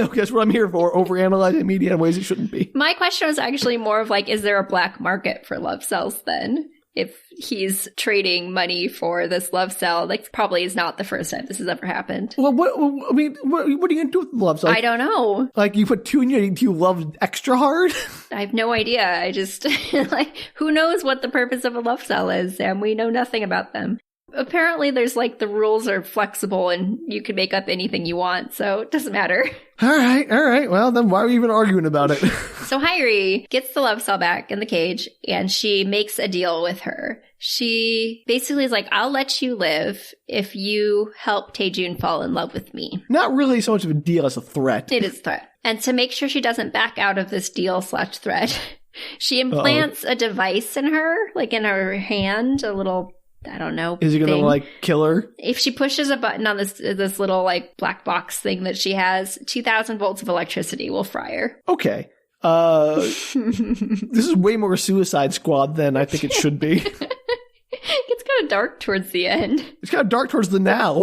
that's what I'm here for, overanalyzing media in ways it shouldn't be.
My question was actually more of is there a black market for love cells then? if he's trading money for this love cell. Like, probably is not the first time this has ever happened.
Well, what are you going to do with the love cell?
I don't know.
Like, you put 2 in you, do you love extra hard?
I have no idea. I just, like, who knows what the purpose of a love cell is, and we know nothing about them. Apparently, there's like the rules are flexible and you can make up anything you want, so it doesn't matter.
All right. Well, then why are we even arguing about it?
So Hyrie gets the love cell back in the cage and she makes a deal with her. She basically is like, I'll let you live if you help Taejun fall in love with me.
Not really so much of a deal as a threat.
It is a threat. And to make sure she doesn't back out of this deal/threat, she implants a device in her, like in her hand, a little, I don't know.
Is he going to like kill her?
If she pushes a button on this little like black box thing that she has, 2,000 volts of electricity will fry her.
Okay. This is way more Suicide Squad than I think it should be.
It's kind of dark towards the end.
It's kind of dark towards the now.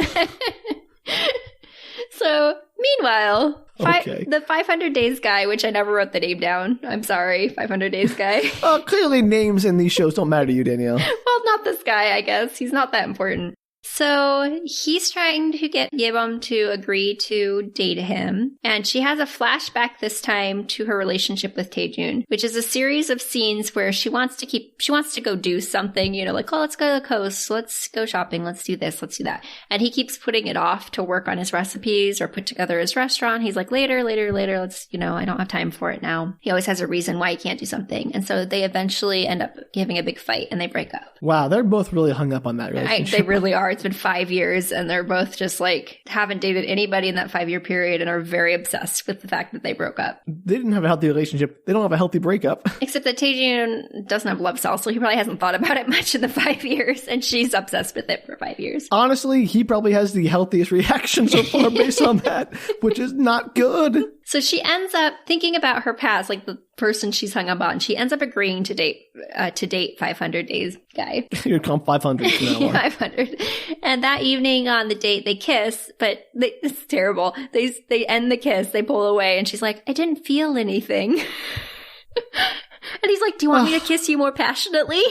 So, meanwhile,
Okay.
The 500 Days guy, which I never wrote the name down. I'm sorry, 500 Days guy.
Clearly names in these shows don't matter to you, Danielle.
Well, not this guy, I guess. He's not that important. So he's trying to get Yebom to agree to date him. And she has a flashback this time to her relationship with Taejun, which is a series of scenes where she wants to go do something, you know, like, oh, let's go to the coast, let's go shopping, let's do this, let's do that. And he keeps putting it off to work on his recipes or put together his restaurant. He's like, later, let's, you know, I don't have time for it now. He always has a reason why he can't do something. And so they eventually end up having a big fight and they break up.
Wow, they're both really hung up on that relationship.
They really are. It's been 5 years and they're both just like haven't dated anybody in that 5-year period and are very obsessed with the fact that they broke up.
They didn't have a healthy relationship. They don't have a healthy breakup.
Except that Taejun doesn't have love cells, so he probably hasn't thought about it much in the 5 years, and she's obsessed with it for 5 years.
Honestly, he probably has the healthiest reaction so far based on that, which is not good.
So she ends up thinking about her past, like the person she's hung up on. She ends up agreeing to date 500 Days guy.
You'd call him 500 from now on.
500. And that evening on the date, they kiss, but it's terrible. They end the kiss, they pull away, and she's like, I didn't feel anything. And he's like, do you want me to kiss you more passionately?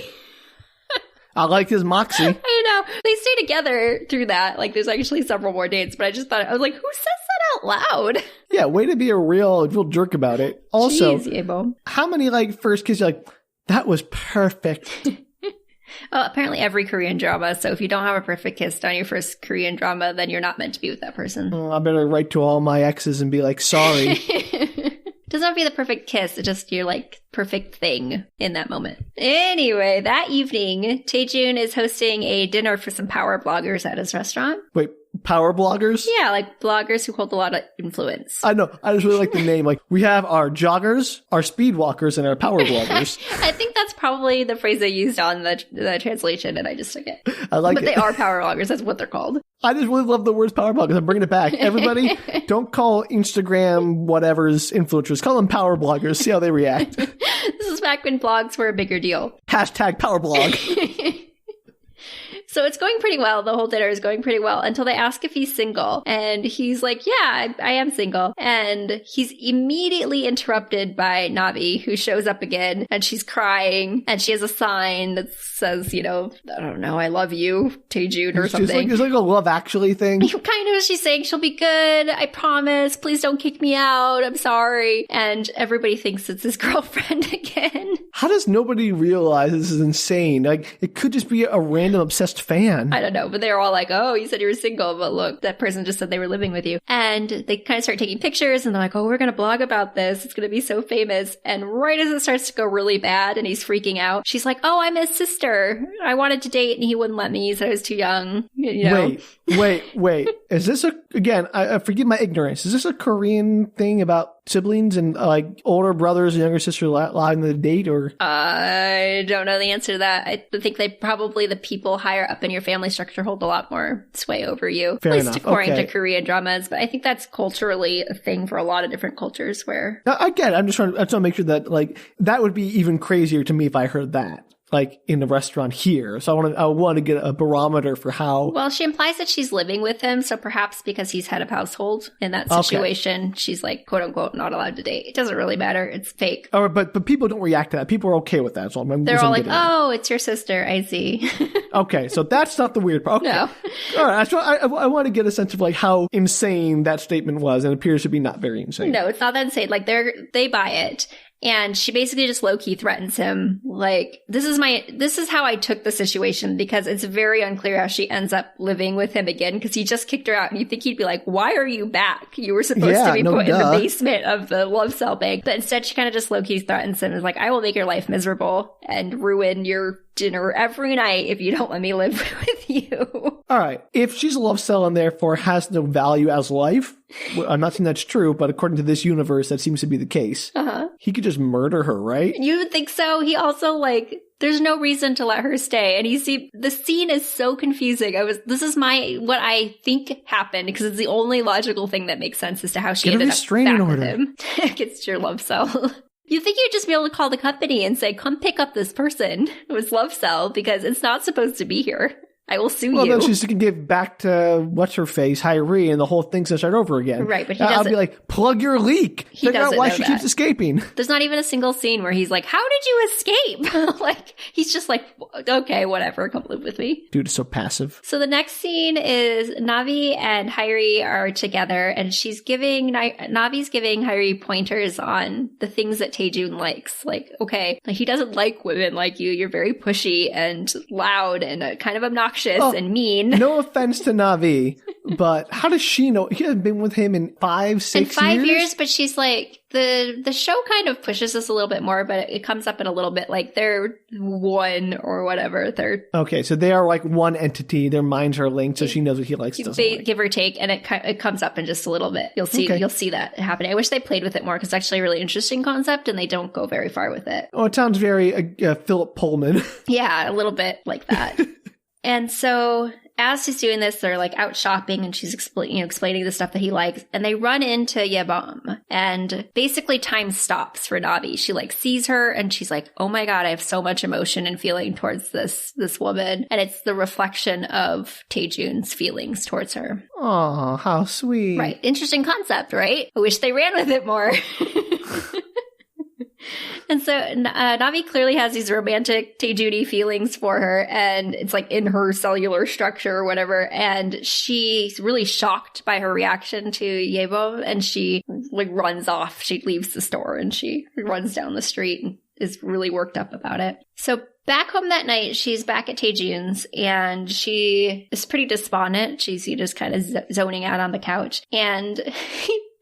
I like his moxie.
I know. They stay together through that. Like, there's actually several more dates, but I just thought, I was like, who says that out loud?
Yeah, way to be a real jerk about it. Also,
Jeez,
how many, like, first kiss you're like, that was perfect?
Well, apparently every Korean drama, so if you don't have a perfect kiss on your first Korean drama, then you're not meant to be with that person.
I better write to all my exes and be like, sorry.
Doesn't have to be the perfect kiss. It's just your, like, perfect thing in that moment. Anyway, that evening, Taejun is hosting a dinner for some power bloggers at his restaurant.
Wait, power bloggers?
Yeah, like bloggers who hold a lot of influence.
I know. I just really like the name. Like, we have our joggers, our speed walkers, and our power bloggers.
I think that's probably the phrase they used on the translation, and I just took it.
I like it.
But they are power bloggers. That's what they're called.
I just really love the words power bloggers. I'm bringing it back. Everybody, don't call Instagram whatever's influencers. Call them power bloggers. See how they react.
This is back when blogs were a bigger deal.
Hashtag power blog.
So it's going pretty well. The whole dinner is going pretty well until they ask if he's single. And he's like, yeah, I am single. And he's immediately interrupted by Navi, who shows up again. And she's crying. And she has a sign that says, you know, I don't know, I love you, Taejun, or something.
It's like a Love Actually thing.
Kind of, she's saying she'll be good. I promise. Please don't kick me out. I'm sorry. And everybody thinks it's his girlfriend again.
How does nobody realize this is insane? Like, it could just be a random obsessed fan.
I don't know, but they're all like, oh, you said you were single, but look, that person just said they were living with you. And they kind of start taking pictures and they're like, oh, we're going to blog about this. It's going to be so famous. And right as it starts to go really bad and he's freaking out, she's like, oh, I'm his sister. I wanted to date and he wouldn't let me. He said I was too young. You know?
Wait. Is this again, I forgive my ignorance. Is this a Korean thing about siblings and like older brothers and younger sisters allowing the date, or?
I don't know the answer to that. I think the people higher up in your family structure hold a lot more sway over you.
Fair
at least
enough.
according
Okay.
to Korean dramas. But I think that's culturally a thing for a lot of different cultures where.
I get it. I'm just trying to make sure that like that would be even crazier to me if I heard that. like in the restaurant here. So I want to get a barometer for how.
Well, she implies that she's living with him, so perhaps because he's head of household in that situation, she's like, quote unquote, not allowed to date. It doesn't really matter. It's fake.
All right, but people don't react to that. People are okay with that. So
they're all like, oh, it's your sister. I see.
Okay, so that's not the weird part. Okay.
No.
All right, so I want to get a sense of like how insane that statement was, and it appears to be not very insane.
No, it's not that insane. Like they buy it. And she basically just low-key threatens him. Like, this is how I took the situation, because it's very unclear how she ends up living with him again, because he just kicked her out, and you think he'd be like, why are you back? You were supposed to be put in the basement of the love cell bank. But instead she kind of just low-key threatens him and is like, I will make your life miserable and ruin your dinner every night if you don't let me live with you.
All right. If she's a love cell and therefore has no value as life, I'm not saying that's true, but according to this universe, that seems to be the case. He could just murder her, right?
You would think so. He also, like, there's no reason to let her stay. And the scene is so confusing. This is what I think happened, because it's the only logical thing that makes sense as to how she ended up back with him against your love cell. You think you'd just be able to call the company and say, come pick up this person who's love cell, because it's not supposed to be here. I will sue you.
Well, then she's going to give back to what's-her-face, Hyrie, and the whole thing's going to start over again.
Right, but he doesn't.
I'll be like, plug your leak. Figure out why she keeps escaping.
There's not even a single scene where he's like, how did you escape? Like, he's just like, okay, whatever, come live with me.
Dude is so passive.
So the next scene is Navi and Hyrie are together, and Navi's giving Hyrie pointers on the things that Taejun likes. Like, okay, like, he doesn't like women like you. You're very pushy and loud and kind of obnoxious. And mean.
No offense to Navi, but how does she know? He hasn't been with him in 5-6 years?
In 5 years, but she's like, the show kind of pushes us a little bit more, but it comes up in a little bit like they're one or whatever.
Okay, so they are like one entity. Their minds are linked, so she knows what he likes. Doesn't like.
Give or take, and it comes up in just a little bit. You'll see that happening. I wish they played with it more, because it's actually a really interesting concept, and they don't go very far with it.
Oh, it sounds very Philip Pullman.
Yeah, a little bit like that. And so as she's doing this, they're like out shopping, and she's explaining the stuff that he likes, and they run into Yebom, and basically time stops for Navi. She like sees her, and she's like, oh my God, I have so much emotion and feeling towards this woman. And it's the reflection of Taejun's feelings towards her.
Oh, how sweet.
Right. Interesting concept, right? I wish they ran with it more. And so Navi clearly has these romantic Taejuni feelings for her, and it's like in her cellular structure or whatever. And she's really shocked by her reaction to Yebo, and she like runs off. She leaves the store and she runs down the street and is really worked up about it. So back home that night, she's back at Taejun's, and she is pretty despondent. She's just kind of zoning out on the couch, and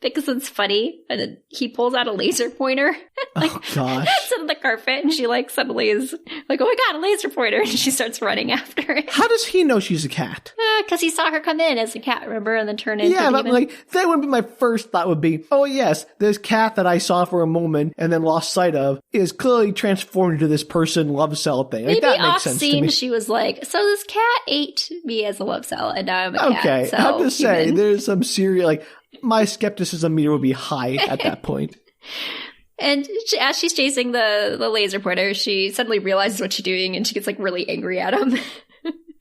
because it's funny, and he pulls out a laser pointer. Like,
oh, gosh.
Sits on the carpet, and she like suddenly is like, oh my God, a laser pointer. And she starts running after it.
How does he know she's a cat?
Because he saw her come in as a cat, remember? And then turn into
a demon.
But
like, that would be my first thought would be, oh yes, this cat that I saw for a moment and then lost sight of is clearly transformed into this person love cell thing. Like,
maybe
that makes sense to me.
She was like, so this cat ate me as a love cell, and now I'm a cat.
Okay, I have to say, there's some serious, like, my skepticism meter would be high at that point.
And as she's chasing the laser pointer, she suddenly realizes what she's doing, and she gets like really angry at him.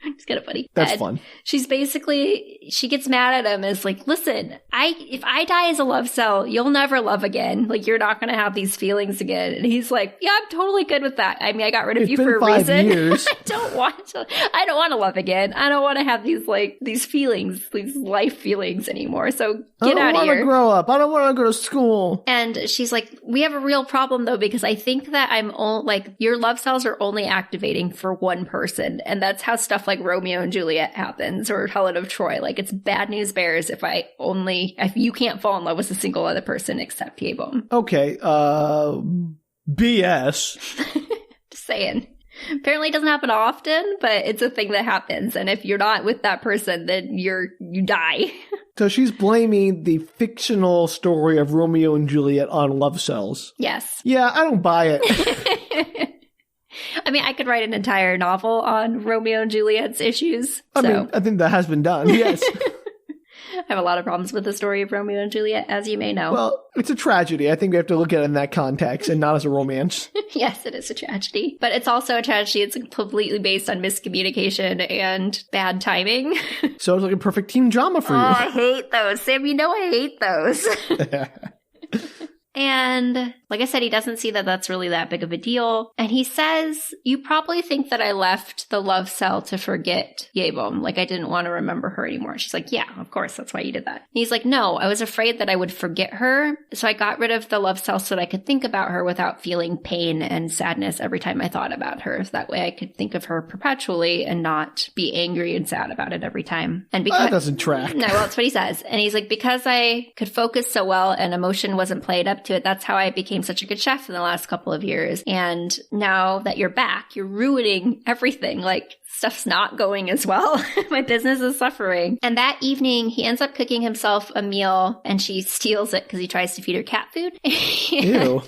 It's kind of funny.
That's fun.
She gets mad at him and is like, listen, if I die as a love cell, you'll never love again. Like, you're not going to have these feelings again. And he's like, yeah, I'm totally good with that. I mean, I got rid of you for a reason.
Years.
I don't want to love again. I don't want to have these feelings, these life feelings anymore. So get out of here.
I don't want to grow up. I don't want to go to school.
And she's like, we have a real problem though, because I think that your love cells are only activating for one person. And that's how stuff like Romeo and Juliet happens, or Helen of Troy. Like, it's bad news bears if you can't fall in love with a single other person except Yebom.
Okay, BS.
Just saying. Apparently it doesn't happen often, but it's a thing that happens. And if you're not with that person, then you die.
So she's blaming the fictional story of Romeo and Juliet on love cells.
Yes.
Yeah, I don't buy it.
I mean, I could write an entire novel on Romeo and Juliet's issues.
I mean, I think that has been done, yes.
I have a lot of problems with the story of Romeo and Juliet, as you may know.
Well, it's a tragedy. I think we have to look at it in that context and not as a romance.
Yes, it is a tragedy. But it's also a tragedy. It's completely based on miscommunication and bad timing.
So it's like a perfect teen drama for you.
Oh, I hate those. Sam, you know I hate those. And like I said, he doesn't see that that's really that big of a deal. And he says, you probably think that I left the love cell to forget Yebom. Like I didn't want to remember her anymore. She's like, yeah, of course. That's why you did that. And he's like, no, I was afraid that I would forget her. So I got rid of the love cell so that I could think about her without feeling pain and sadness every time I thought about her. So that way I could think of her perpetually and not be angry and sad about it every time. And because
that doesn't track.
No, well, that's what he says. And he's like, because I could focus so well and emotion wasn't played up to it, that's how I became such a good chef in the last couple of years. And now that you're back, you're ruining everything. Like stuff's not going as well. My business is suffering. And that evening, he ends up cooking himself a meal and she steals it because he tries to feed her cat food.
Ew.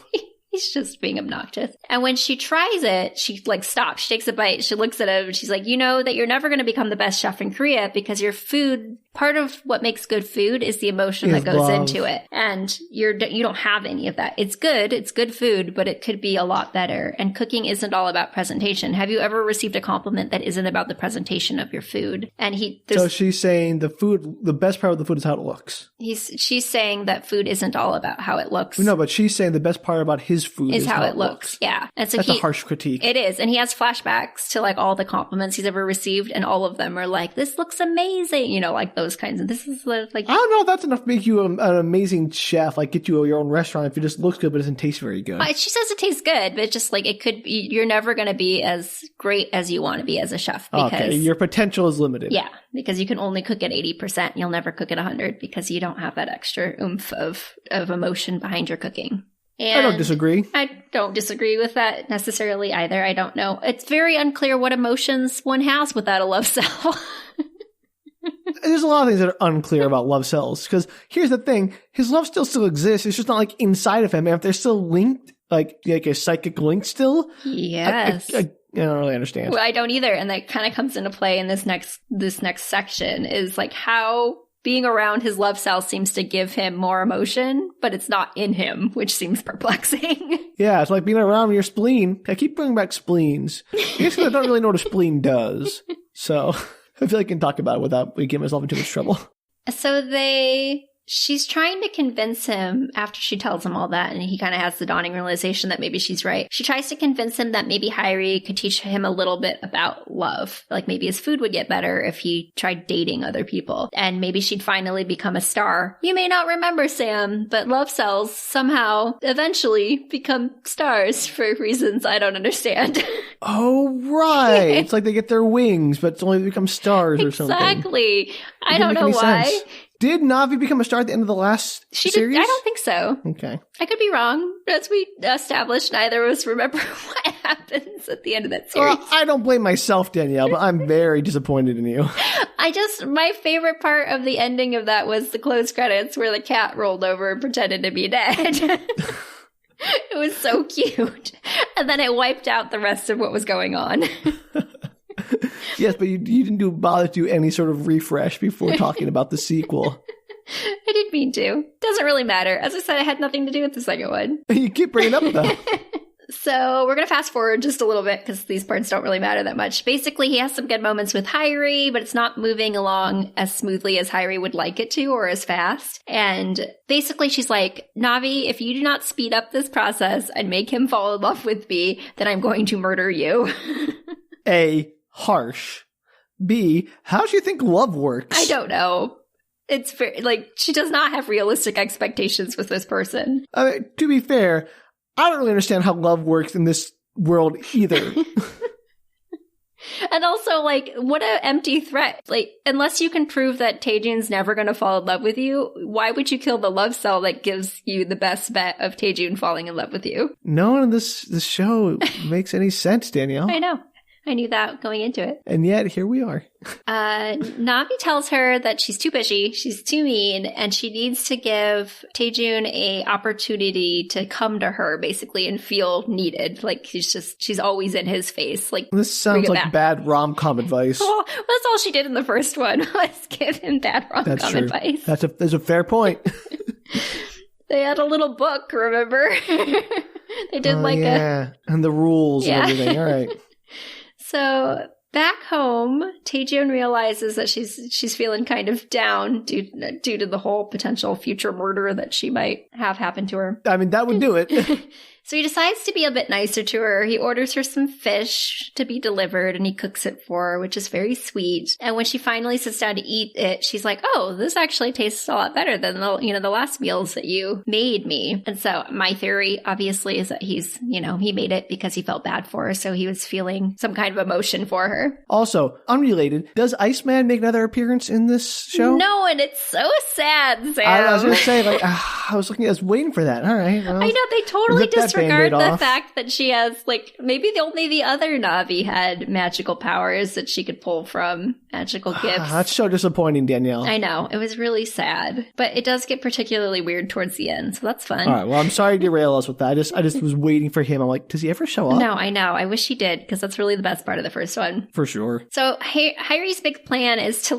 He's just being obnoxious. And when she tries it, she like stops. She takes a bite. She looks at him and she's like, you know that you're never going to become the best chef in Korea because your food, part of what makes good food is the emotion that goes into it. And you don't have any of that. It's good food, but it could be a lot better. And cooking isn't all about presentation. Have you ever received a compliment that isn't about the presentation of your food? And so
she's saying the best part of the food is how it looks.
She's saying that food isn't all about how it looks.
No, but she's saying the best part about his food is how it looks.
Yeah. And so
that's a harsh critique.
It is. And he has flashbacks to like all the compliments he's ever received. And all of them are like, this looks amazing. You know, like those kinds of, this is like.
I don't know if that's enough to make you an amazing chef, like get you your own restaurant if it just looks good but doesn't taste very good.
She says it tastes good, but it's just like it could be, you're never going to be as great as you want to be as a chef. Because,
okay. Your potential is limited.
Yeah. Because you can only cook at 80%. You'll never cook at 100 because you don't have that extra oomph of emotion behind your cooking. And
I don't disagree.
I don't disagree with that necessarily either. I don't know. It's very unclear what emotions one has without a love cell.
There's a lot of things that are unclear about love cells because here's the thing. His love still exists. It's just not like inside of him. And if they're still linked, like a psychic link still.
Yes.
I don't really understand.
Well, I don't either. And that kind of comes into play in this next section is like how being around his love cell seems to give him more emotion, but it's not in him, which seems perplexing.
Yeah, it's like being around your spleen. I keep bringing back spleens. I guess I don't really know what a spleen does. So I feel like I can talk about it without getting myself in too much trouble.
So she's trying to convince him after she tells him all that, and he kind of has the dawning realization that maybe she's right. She tries to convince him that maybe Hyrie could teach him a little bit about love. Like maybe his food would get better if he tried dating other people. And maybe she'd finally become a star. You may not remember, Sam, but love cells somehow eventually become stars for reasons I don't understand.
Oh, right. It's like they get their wings, but it's only to become stars or something.
Exactly. I don't know why.
Sense. Did Navi become a star at the end of the last series?
I don't think so.
Okay.
I could be wrong. As we established, neither of us remember what happens at the end of that series.
Well, I don't blame myself, Danielle, but I'm very disappointed in you.
My favorite part of the ending of that was the closed credits where the cat rolled over and pretended to be dead. It was so cute. And then it wiped out the rest of what was going on.
Yes, but you didn't bother to do any sort of refresh before talking about the sequel.
I didn't mean to. Doesn't really matter. As I said, it had nothing to do with the second one.
You keep bringing it up, though.
So we're going to fast forward just a little bit because these parts don't really matter that much. Basically, he has some good moments with Hyrie, but it's not moving along as smoothly as Hyrie would like it to or as fast. And basically, she's like, Navi, if you do not speed up this process and make him fall in love with me, then I'm going to murder you.
A, harsh. B, how do you think love works?
I don't know. It's very, like, she does not have realistic expectations with this person.
To be fair, I don't really understand how love works in this world either.
And also, like, what an empty threat. Like, unless you can prove that Taejun's never going to fall in love with you, why would you kill the love cell that gives you the best bet of Taejun falling in love with you?
No one in this show makes any sense, Danielle.
I know. I knew that going into it.
And yet, here we are.
Navi tells her that she's too pushy, she's too mean, and she needs to give Taejun a opportunity to come to her, basically, and feel needed. Like, she's always in his face. Like,
this sounds like bad rom-com advice.
Well, that's all she did in the first one, was give him bad rom-com advice.
That's a fair point.
They had a little book, remember? They did
and the rules and everything. All right.
So back home, Taejun realizes that she's feeling kind of down due to the whole potential future murder that she might have happen to her.
I mean, that would do it.
So he decides to be a bit nicer to her. He orders her some fish to be delivered, and he cooks it for her, which is very sweet. And when she finally sits down to eat it, she's like, "Oh, this actually tastes a lot better than the last meals that you made me." And so my theory, obviously, is that he made it because he felt bad for her, so he was feeling some kind of emotion for her.
Also, unrelated, does Iceman make another appearance in this show?
No, and it's so sad, Sam.
I was going to say, I was waiting for that. All right. Well,
I know, they totally disregard the fact that she has, maybe only the other Navi had magical powers that she could pull from, magical gifts.
That's so disappointing, Danielle.
I know. It was really sad. But it does get particularly weird towards the end, so that's fun.
All right. Well, I'm sorry to derail us with that. I just was waiting for him. I'm like, does he ever show up?
No, I know. I wish he did, because that's really the best part of the first one.
For sure.
So Hyri's big plan is to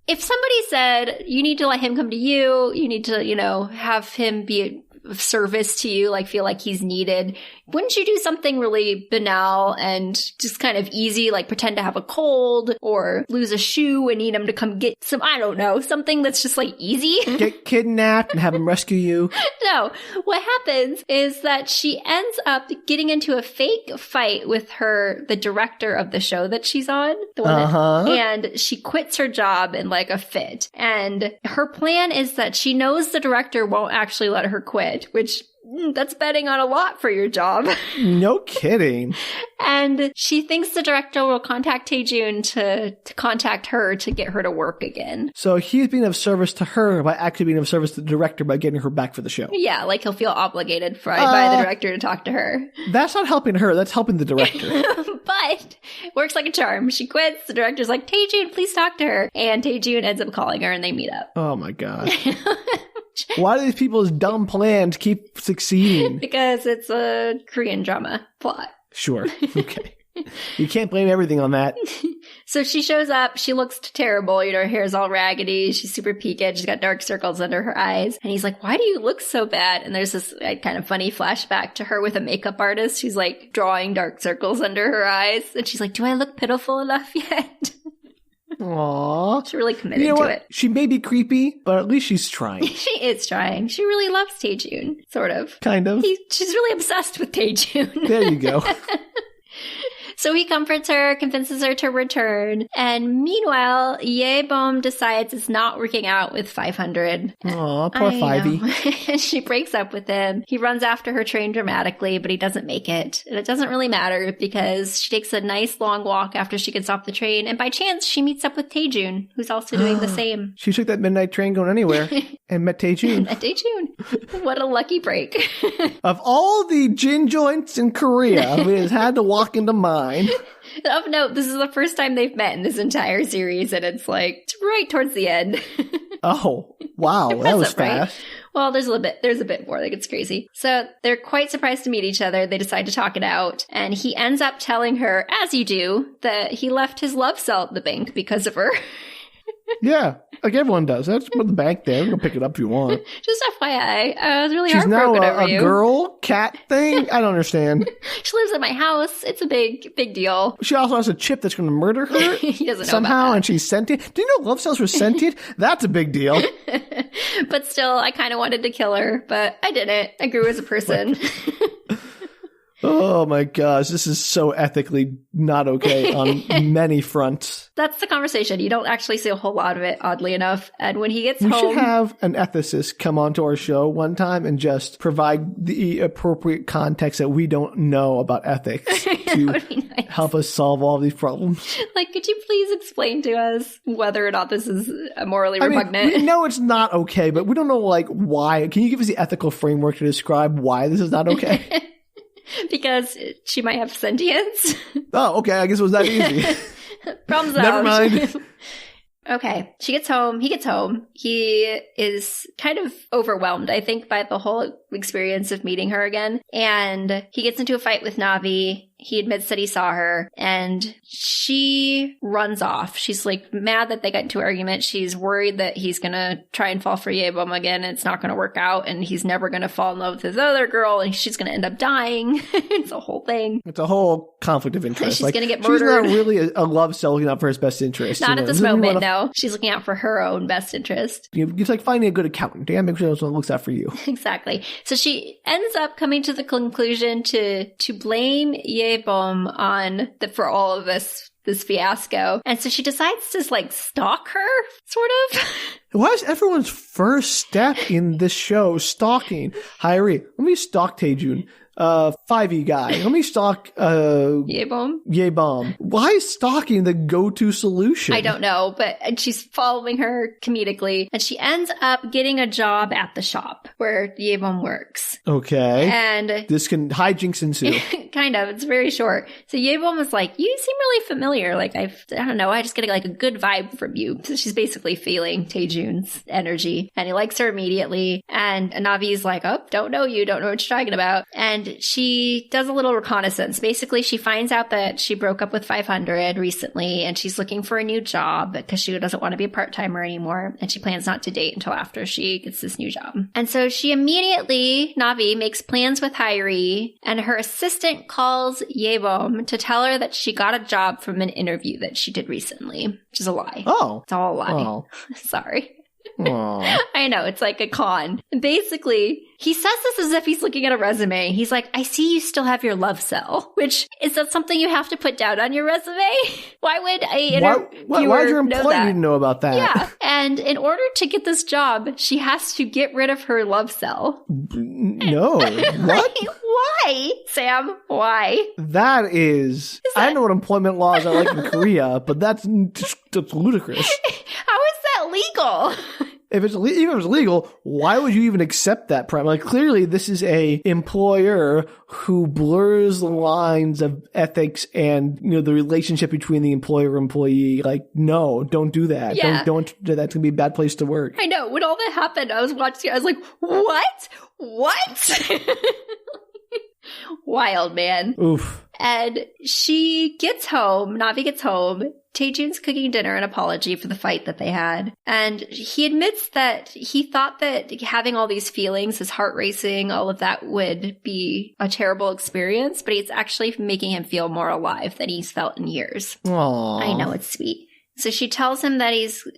if somebody said, you need to let him come to you need to, have him be of service to you, feel like he's needed, wouldn't you do something really banal and just kind of easy, like pretend to have a cold or lose a shoe and need him to come get some, I don't know, something that's just easy?
Get kidnapped and have him rescue you.
No. What happens is that she ends up getting into a fake fight with the director of the show that she's on. The one and she quits her job in a fit. And her plan is that she knows the director won't actually let her quit, which that's betting on a lot for your job.
No kidding.
And she thinks the director will contact Taejun to contact her to get her to work again.
So he's being of service to her by actually being of service to the director by getting her back for the show.
Yeah, he'll feel obligated by the director to talk to her.
That's not helping her. That's helping the director.
But it works like a charm. She quits. The director's like, Taejun, please talk to her. And Taejun ends up calling her and they meet up.
Oh my God. Why do these people's dumb plans keep succeeding?
Because it's a Korean drama plot.
Sure. Okay. You can't blame everything on that.
So she shows up. She looks terrible. Her hair's all raggedy. She's super peaked. She's got dark circles under her eyes. And he's like, why do you look so bad? And there's this kind of funny flashback to her with a makeup artist who's drawing dark circles under her eyes. And she's like, do I look pitiful enough yet?
Aww.
She's really committed to it.
She may be creepy, but at least she's trying.
She is trying. She really loves Taejun, sort of.
Kind of.
She's really obsessed with Taejun.
There you go.
So he comforts her, convinces her to return. And meanwhile, Yebom decides it's not working out with 500.
Aw, poor Fivey.
She breaks up with him. He runs after her train dramatically, but he doesn't make it. And it doesn't really matter because she takes a nice long walk after she gets off the train. And by chance, she meets up with Taejun, who's also doing the same.
She took that midnight train going anywhere and met Taejun.
What a lucky break.
Of all the gin joints in Korea, we just had to walk into mine.
Of note, this is the first time they've met in this entire series, and it's right towards the end.
Oh, wow. That was fast.
Right? Well, there's a bit more that gets crazy. So they're quite surprised to meet each other. They decide to talk it out, and he ends up telling her, as you do, that he left his love cell at the bank because of her.
Yeah, like everyone does. That's the bank there. You can pick it up if you want.
Just FYI, I was really
She's
heartbroken
now
over you.
A girl cat thing? I don't understand.
She lives in my house. It's a big deal.
She also has a chip that's going to murder her
He doesn't know
somehow,
about that.
And she's sentient. Do you know love cells were sentient? That's a big deal.
But still, I kind of wanted to kill her, but I didn't. I grew as a person.
Oh my gosh, this is so ethically not okay on many fronts.
That's the conversation. You don't actually see a whole lot of it, oddly enough. And when he gets home...
We should have an ethicist come onto our show one time and just provide the appropriate context that we don't know about ethics to help us solve all these problems.
Could you please explain to us whether or not this is morally repugnant?
We know it's not okay, but we don't know, why. Can you give us the ethical framework to describe why this is not okay?
because she might have sentience.
Oh, okay. I guess it was that easy.
Problems
Never
out.
mind.
Okay. She gets home. He gets home. He is kind of overwhelmed, I think, by the whole experience of meeting her again. And he gets into a fight with Navi. He admits that he saw her, and she runs off. She's like mad that they got into an argument. She's worried that he's going to try and fall for Yebom again, and it's not going to work out, and he's never going to fall in love with his other girl, and she's going to end up dying. It's a whole thing.
It's a whole conflict of interest.
She's going to get murdered.
She's not really a love cell looking out for his best interest.
Not at this moment, no. She's looking out for her own best interest.
It's like finding a good accountant. Yeah, make sure that's what looks out for you.
Exactly. So she ends up coming to the conclusion to blame Yebom on for all of this fiasco. And so she decides to like stalk her, sort of.
Why is everyone's first step in this show stalking? Hairi, let me stalk Taejun. 5e guy. Let me stalk Yebom. Why is stalking the go-to solution?
I don't know, but she's following her comedically, and she ends up getting a job at the shop where Yebom works.
Okay.
And
this can hijinks ensue.
Kind of. It's very short. So Yebom is like, you seem really familiar. Like, I don't know. I just get like a good vibe from you. So she's basically feeling Taejun's energy, and he likes her immediately. And Navi's like, oh, don't know you. Don't know what you're talking about. And she does a little reconnaissance. Basically, she finds out that she broke up with 500 recently, and she's looking for a new job because she doesn't want to be a part-timer anymore, and she plans not to date until after she gets this new job. And so she immediately, Navi, makes plans with Hairi, and her assistant calls Yebom to tell her that she got a job from an interview that she did recently, which is a lie.
Oh.
It's all a lie.
Oh.
Sorry.
Oh.
I know, it's like a con. Basically, he says this as if he's looking at a resume. He's like, I see you still have your love cell, which is that something you have to put down on your resume? Why would
why would your employer need to know about that?
Yeah. And in order to get this job, she has to get rid of her love cell.
No. What?
Why, Sam? Why?
That is I don't know what employment laws are like in Korea, but that's ludicrous.
How is that legal?
Even if it's legal, why would you even accept that prime? Like, clearly this is a employer who blurs the lines of ethics and, the relationship between the employer and employee. Like, no, don't do that.
Yeah.
Don't do that. It's going to be a bad place to work.
I know. When all that happened, I was watching, I was like, what? Wild, man.
Oof.
And she gets home, Navi gets home, Taejun's cooking dinner an apology for the fight that they had. And he admits that he thought that having all these feelings, his heart racing, all of that would be a terrible experience, but it's actually making him feel more alive than he's felt in years.
Aww.
I know, it's sweet. So she tells him that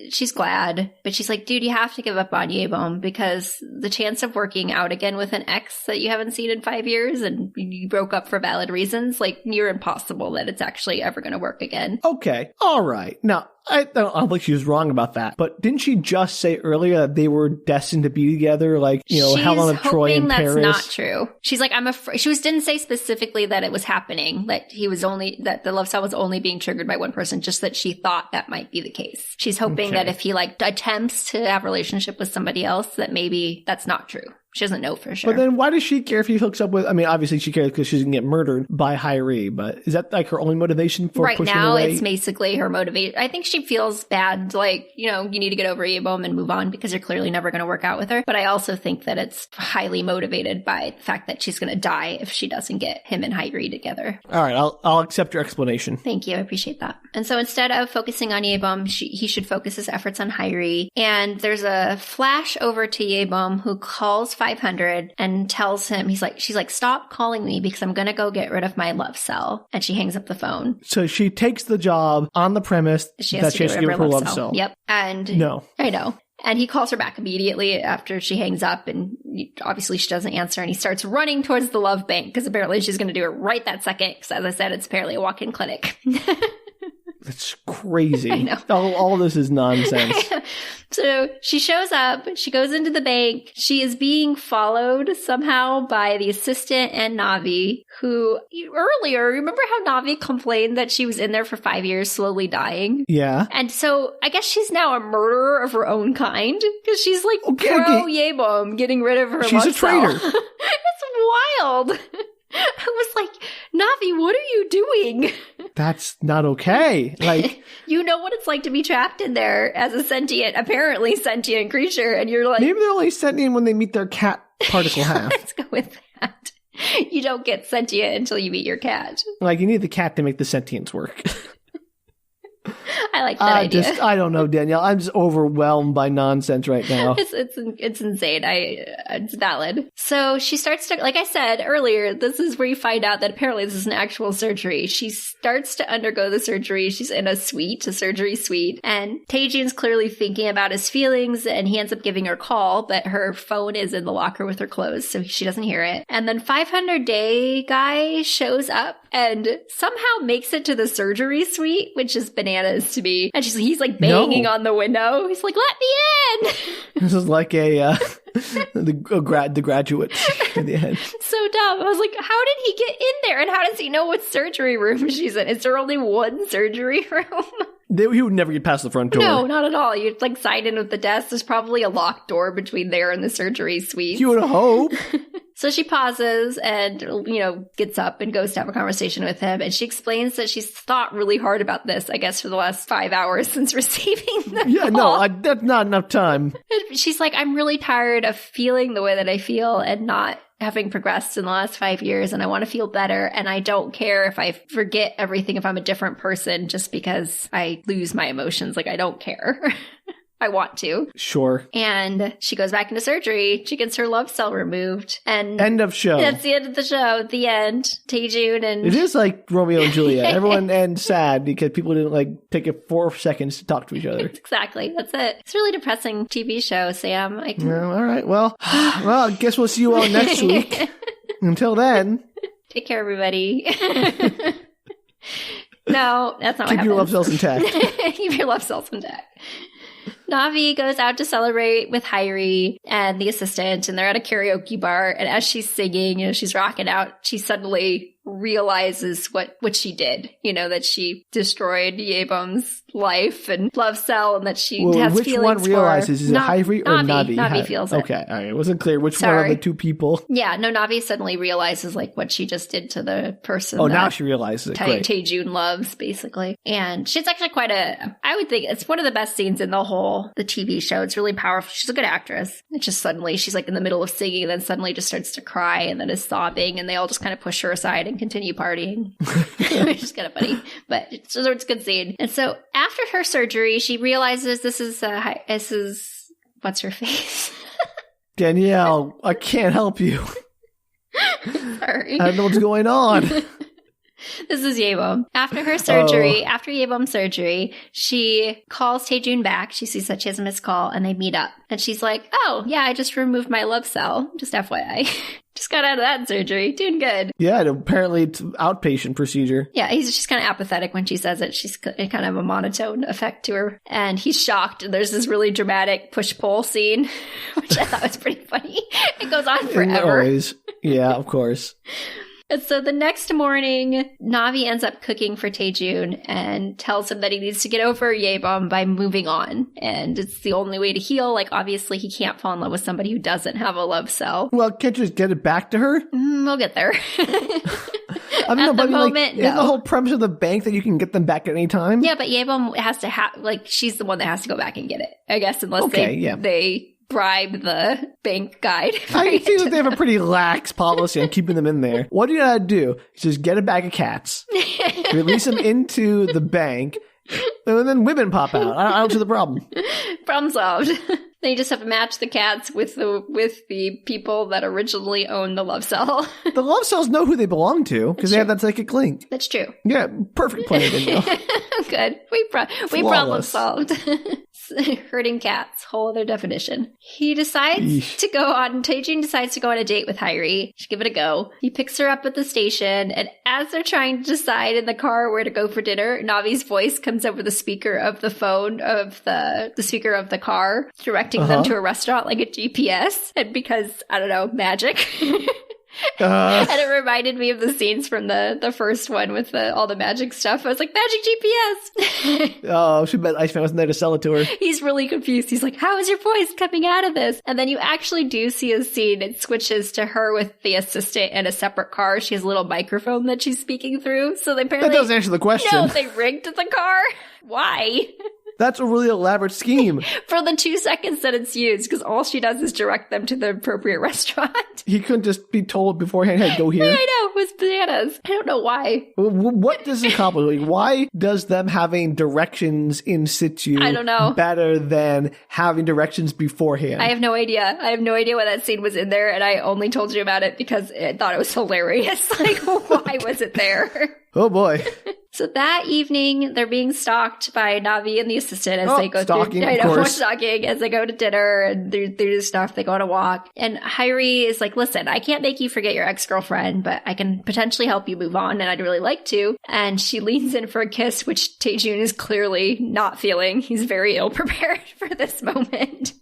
she's glad, but she's like, dude, you have to give up on Yebom because the chance of working out again with an ex that you haven't seen in 5 years and you broke up for valid reasons, like near impossible that it's actually ever going to work again.
Okay. All right. Now, I don't think she was wrong about that. But didn't she just say earlier that they were destined to be together? Like, Helen of Troy and Paris?
That's not true. She's like, I'm afraid. She didn't say specifically that it was happening, that that the love cell was only being triggered by one person, just that she thought that might be the case. She's hoping that if he attempts to have a relationship with somebody else, that maybe that's not true. She doesn't know for sure.
But then why does she care if he hooks up with... I mean, obviously she cares because she's going to get murdered by Hairi, but is that like her only motivation for pushing away?
Right now, it's basically her motivation. I think she feels bad, like, you need to get over Yebom and move on because you're clearly never going to work out with her. But I also think that it's highly motivated by the fact that she's going to die if she doesn't get him and Hairi together.
All right, I'll accept your explanation.
Thank you. I appreciate that. And so instead of focusing on Yebom, he should focus his efforts on Hairi. And there's a flash over to Yebom who calls 500 and tells him, she's like, stop calling me because I'm going to go get rid of my love cell. And she hangs up the phone. So
she takes the job on the premise that she has to get rid of her love cell.
Yep. And
no.
I know. And he calls her back immediately after she hangs up, and obviously she doesn't answer, and he starts running towards the love bank because apparently she's going to do it right that second because, as I said, it's apparently a walk-in clinic.
That's crazy.
I know.
All this is nonsense.
So she shows up, she goes into the bank, she is being followed somehow by the assistant and Navi, who earlier, remember how Navi complained that she was in there for 5 years slowly dying?
Yeah.
And so I guess she's now a murderer of her own kind, because she's like pro Yebom getting rid of her love cell.
She's a traitor.
It's wild. I was like, Navi, what are you doing?
That's not okay. Like,
you know what it's like to be trapped in there as a apparently sentient creature, and you're like,
maybe they're only sentient when they meet their cat particle half.
Let's go with that. You don't get sentient until you meet your cat.
Like, you need the cat to make the sentience work.
I like that idea.
I don't know, Danielle. I'm just overwhelmed by nonsense right now.
It's insane. It's valid. So she starts to, like I said earlier, this is where you find out that apparently this is an actual surgery. She starts to undergo the surgery. She's in a surgery suite, and Taejun's clearly thinking about his feelings, and he ends up giving her a call, but her phone is in the locker with her clothes, so she doesn't hear it. And then 500 Day guy shows up and somehow makes it to the surgery suite, which is bananas to me. And he's like banging on the window. He's like, "Let me in."
This is like the graduate at the end.
So dumb. I was like, how did he get in there? And how does he know what surgery room she's in? Is there only one surgery room?
He would never get past the front door.
No, not at all. You'd like sign in with the desk. There's probably a locked door between there and the surgery suite.
You would hope.
So she pauses and, gets up and goes to have a conversation with him. And she explains that she's thought really hard about this, I guess, for the last 5 hours since receiving the call.
No, that's not enough time.
And she's like, I'm really tired of feeling the way that I feel and not having progressed in the last 5 years, and I want to feel better, and I don't care if I forget everything if I'm a different person just because I lose my emotions. Like, I don't care. I want to.
Sure.
And she goes back into surgery. She gets her love cell removed. And
end of show.
That's the end of the show. The end. Taejun and...
It is like Romeo and Juliet. Everyone ends sad because people didn't take it 4 seconds to talk to each other.
Exactly. That's it. It's a really depressing TV show, Sam.
All right. Well, I guess we'll see you all next week. Until then.
Take care, everybody. No, that's not what happens.
Keep your love cells intact.
Keep your love cells intact. Navi goes out to celebrate with Hyrie and the assistant, and they're at a karaoke bar. And as she's singing, she's rocking out, she suddenly realizes what she did. That she destroyed Yebom's life and love cell, and that she has
which
feelings
one realizes? Is it Hyrie or Navi?
Navi feels it.
Okay, all right. It wasn't clear which one of the two people.
Yeah, no, Navi suddenly realizes what she just did to the person.
Oh, now she realizes it.
Taejun loves, basically. And she's actually I would think it's one of the best scenes in the TV show. It's really powerful. She's a good actress. It's just suddenly she's in the middle of singing, and then suddenly just starts to cry, and then is sobbing, and they all just kind of push her aside and continue partying. Which is kind of funny, but it's a good scene. And so after her surgery, she realizes this is what's her face?
Danielle, I can't help you.
Sorry.
I don't know what's going on.
This is Yebom. After her surgery, after Yebom's surgery, she calls Taejun back. She sees that she has a missed call, and they meet up. And she's like, "Oh, yeah, I just removed my love cell. Just FYI." Just got out of that surgery. Doing good.
Yeah, apparently it's an outpatient procedure.
Yeah, she's kind of apathetic when she says it. She's kind of a monotone effect to her. And he's shocked. And there's this really dramatic push-pull scene, which I thought was pretty funny. It goes on forever.
Always. Yeah, of course.
And so the next morning, Navi ends up cooking for Taejun and tells him that he needs to get over Yebom by moving on. And it's the only way to heal. Obviously, he can't fall in love with somebody who doesn't have a love cell.
Well, can't you just get it back to her?
We'll get there.
At the moment, no. Isn't the whole premise of the bank that you can get them back at any time?
Yeah, but Yebom has to she's the one that has to go back and get it, I guess, unless they bribe the bank guy.
I see that they have a pretty lax policy on keeping them in there. What do you gotta do? Just get a bag of cats, release them into the bank, and then women pop out. I don't see the problem.
Problem solved. They just have to match the cats with the people that originally owned the love cell. The
love cells know who they belong to because they have that psychic link.
That's true.
Yeah, perfect plan.
Good. We problem solved. Hurting cats, whole other definition. He decides to go on. Taejun decides to go on a date with Hyrie. Should give it a go. He picks her up at the station, and as they're trying to decide in the car where to go for dinner, Navi's voice comes over the speaker of the phone of the speaker of the car, directing them to a restaurant like a GPS. And because, I don't know, magic. And it reminded me of the scenes from the first one with all the magic stuff. I was like, magic GPS.
Oh, she bet Iceman wasn't there to sell it to her.
He's really confused. He's like, how is your voice coming out of this? And then you actually do see a scene. It switches to her with the assistant in a separate car. She has a little microphone that she's speaking through. So they apparently...
That doesn't answer the question.
No, they rigged the car. Why?
That's a really elaborate scheme.
For the 2 seconds that it's used, because all she does is direct them to the appropriate restaurant.
He couldn't just be told beforehand, hey, go here.
I know, it was bananas. I don't know why.
What does it accomplish? Why does them having directions in situ
I don't know.
better than having directions beforehand?
I have no idea. I have no idea why that scene was in there, and I only told you about it because I thought it was hilarious. Like, why was it there?
Oh boy.
So that evening, they're being stalked by Navi and the assistant as they go
stalking,
through. I
of
know,
course.
stalking as they go to dinner and they do stuff. They go on a walk, and Hyrie is like, "Listen, I can't make you forget your ex-girlfriend, but I can potentially help you move on, and I'd really like to." And she leans in for a kiss, which Taejun is clearly not feeling. He's very ill prepared for this moment.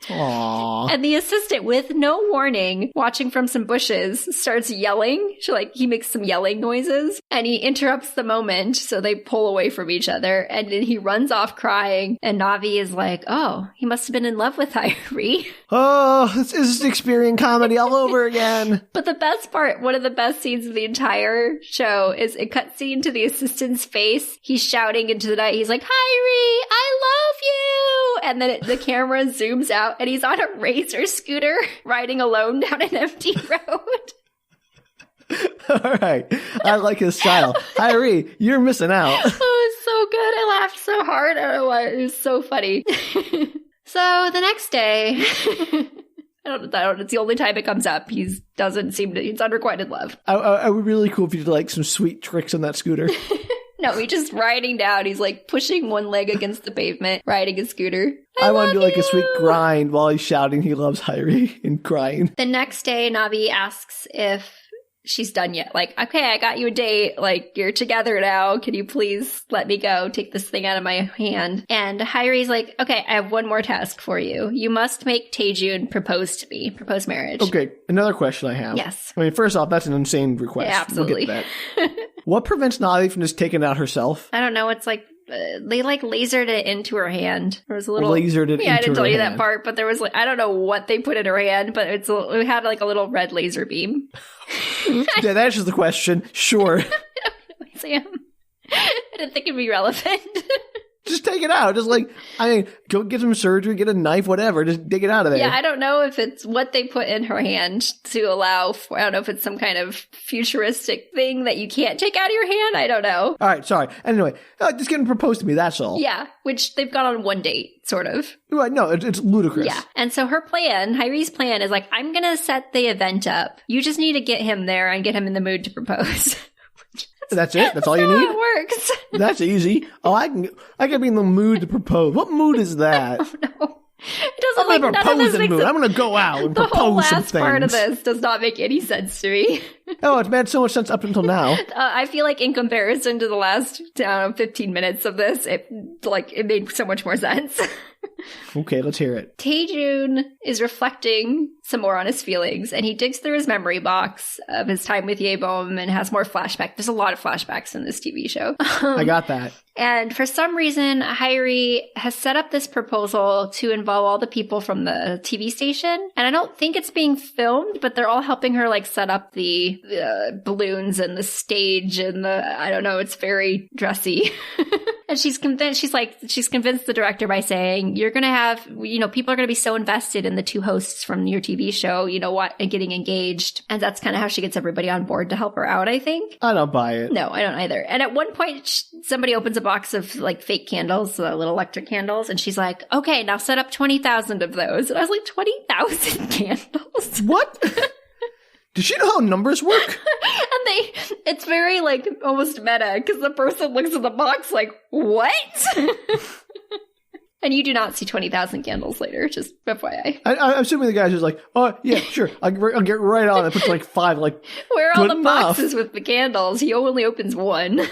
Aww.
And the assistant, with no warning, watching from some bushes, starts yelling. He makes some yelling noises, and he interrupts the moment, so they pull away from each other, and then he runs off crying, and Navi is like, oh, he must have been in love with Hyrie.
Oh, this is Shakespearean comedy all over again.
But the best part, one of the best scenes of the entire show, is a cutscene to the assistant's face. He's shouting into the night. He's like, Hyrie, I love you! And then the camera zooms out, and he's on a Razor scooter riding alone down an empty road.
All right. I like his style. Hyrie, you're missing out.
Oh, it's so good. I laughed so hard. I don't know why. It was so funny. So the next day, I don't, it's the only time it comes up. He's unrequited love.
I would be really cool if you did like some sweet tricks on that scooter.
No, he's just riding down. He's like pushing one leg against the pavement, riding a scooter.
I want to do like a sweet grind while he's shouting he loves Hyrie and crying.
The next day, Navi asks if she's done yet. Like, okay, I got you a date. Like, you're together now. Can you please let me go? Take this thing out of my hand. And Hyrie's like, okay, I have one more task for you. You must make Taejun propose to me. Propose marriage.
Okay, another question I have.
Yes.
I mean, first off, that's an insane request.
Yeah, absolutely.
We'll get to that. What prevents Navi from just taking it out herself?
I don't know. It's like, they like lasered it into her hand. There was a little
lasered it into her hand.
I didn't tell you that part, but there was like, I don't know what they put in her hand, but it had like a little red laser beam.
Yeah, that answers the question. Sure.
I don't know, Sam. I didn't think it'd be relevant.
Just take it out. Just like, I mean, go get some surgery, get a knife, whatever. Just dig it out of there.
Yeah, I don't know if it's what they put in her hand to allow for, I don't know if it's some kind of futuristic thing that you can't take out of your hand. I don't know.
All right, sorry. Anyway, just getting proposed to me, that's all.
Yeah, which they've gone on one date, sort of.
Right, no, it's ludicrous.
Yeah, and so her plan, Hyrie's plan is like, I'm going to set the event up. You just need to get him there and get him in the mood to propose.
That's it? That's all you need?
It works.
That's easy. Oh, I can be in the mood to propose. What mood is that?
Oh, no. It doesn't
I'm going to propose in the mood. I'm going to go out and propose some things.
The whole last part of this does not make any sense to me.
Oh, it's made so much sense up until now.
I feel like in comparison to the last, 15 minutes of this, it made so much more sense.
Okay, let's hear it.
Taejun is reflecting some more on his feelings, and he digs through his memory box of his time with Yebeom and has more flashbacks. There's a lot of flashbacks in this TV show.
I got that.
And for some reason, Hyrie has set up this proposal to involve all the people from the TV station. And I don't think it's being filmed, but they're all helping her set up the balloons and the stage and I don't know, it's very dressy. And she's convinced the director by saying, you're going to have, people are going to be so invested in the two hosts from your TV show, and getting engaged. And that's kind of how she gets everybody on board to help her out, I think.
I don't buy it.
No, I don't either. And at one point, somebody opens a box of fake candles, little electric candles. And she's like, okay, now set up 20,000 of those. And I was like, 20,000 candles?
What? Does she know how numbers work?
And it's very almost meta because the person looks at the box like, what? And you do not see 20,000 candles later, just FYI.
I'm assuming the guy's just like, oh, yeah, sure. I'll get right on it. Put 5,
where are all the boxes with the candles? He only opens one.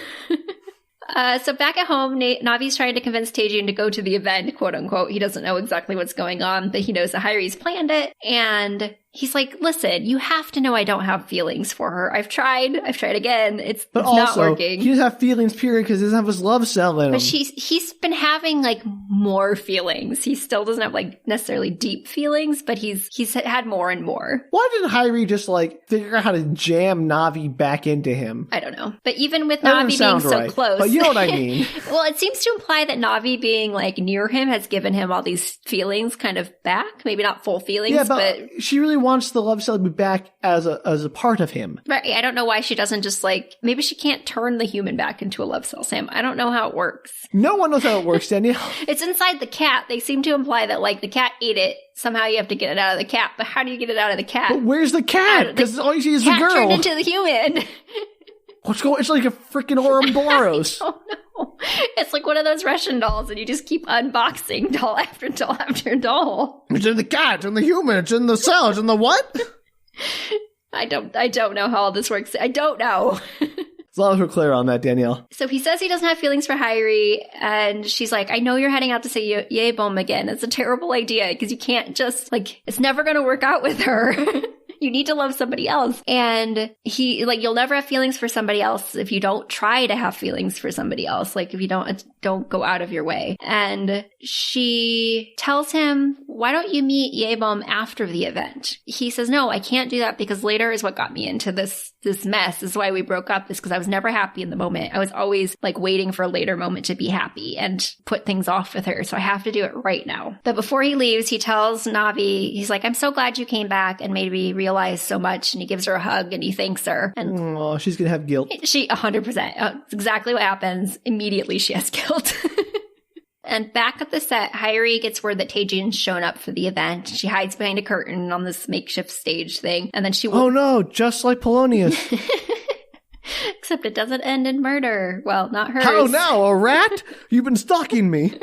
So back at home, Navi's trying to convince Taejun to go to the event, quote unquote. He doesn't know exactly what's going on, but he knows that Hyrie's planned it. And he's like, listen, you have to know I don't have feelings for her. I've tried again. It's
But
not
also,
working.
he doesn't have feelings, period, because he doesn't have his love cell in him.
But he's been having like more feelings. He still doesn't have like necessarily deep feelings, but he's had more and more.
Why didn't Hyrie just like figure out how to jam Navi back into him?
I don't know. But even with
That
Navi
doesn't
being
sound
so
right,
close.
but you know what I mean.
Well, it seems to imply that Navi being like near him has given him all these feelings kind of back. Maybe not full feelings,
Yeah, but she really wants the love cell to be back as a part of him.
Right. I don't know why she doesn't just like, maybe she can't turn the human back into a love cell, Sam. I don't know how it works.
No one knows how it works, Danielle.
It's inside the cat. They seem to imply that like the cat ate it. Somehow you have to get it out of the cat. But how do you get it out of the cat?
But where's the cat? Because all you see is the girl.
Cat turned into the human.
What's going? It's like a freaking Ouroboros.
I don't know. It's like one of those Russian dolls, and you just keep unboxing doll after doll after doll.
It's in the cat, it's in the human, it's in the cell, it's in the what?
I don't know how all this works. I don't know.
As long as we're clear on that, Danielle.
So he says he doesn't have feelings for Hyrie, and she's like, I know you're heading out to say yay bum again. It's a terrible idea, because you can't just, like, it's never going to work out with her. You need to love somebody else. And he, like, you'll never have feelings for somebody else if you don't try to have feelings for somebody else. Like, if you don't go out of your way. And she tells him, why don't you meet Yebom after the event? He says, no, I can't do that because later is what got me into this mess. This is why we broke up, is because I was never happy in the moment. I was always like waiting for a later moment to be happy and put things off with her. So I have to do it right now. But before he leaves, he tells Navi, he's like, I'm so glad you came back and made me realize so much. And he gives her a hug and he thanks her. And
oh, she's going to have guilt.
She 100%. It's exactly what happens. Immediately she has guilt. And back at the set, Hyrie gets word that Taejin's shown up for the event. She hides behind a curtain on this makeshift stage thing. And then she...
Oh no, just like Polonius.
Except it doesn't end in murder. Well, not hers.
How now, a rat? You've been stalking me.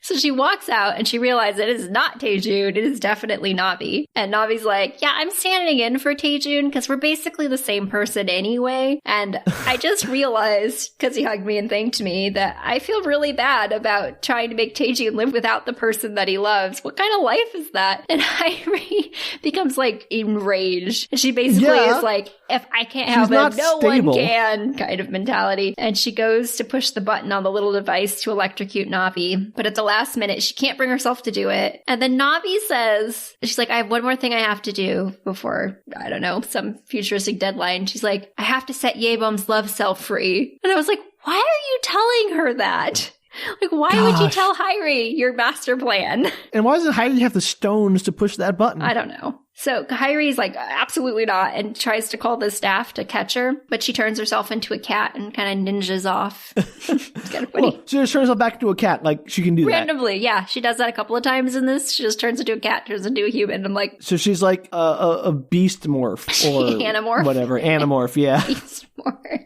So she walks out and she realizes it is not Taejun. It is definitely Navi. And Navi's like, yeah, I'm standing in for Taejun because we're basically the same person anyway. And I just realized, because he hugged me and thanked me, that I feel really bad about trying to make Taejun live without the person that he loves. What kind of life is that? And Hyrie becomes like enraged. And she basically is like, if I can't have him, no one can kind of mentality. And she goes to push the button on the little device to electrocute Navi. But at the last minute, she can't bring herself to do it. And then Navi says, she's like, I have one more thing I have to do before, I don't know, some futuristic deadline. She's like, I have to set Yebom's love cell free. And I was like, why are you telling her that? Like, why would you tell Hyrie your master plan?
And why doesn't Hyrie have the stones to push that button?
I don't know. So Hyrie's like, absolutely not, and tries to call the staff to catch her, but she turns herself into a cat and kind of ninjas off. It's kind of funny.
Well, she just turns herself back into a cat. Like, she can do
randomly, yeah. She does that a couple of times in this. She just turns into a cat, turns into a human. I'm like...
So she's like a beast morph. Or
Animorph.
Whatever. Animorph, yeah.
Beast morph.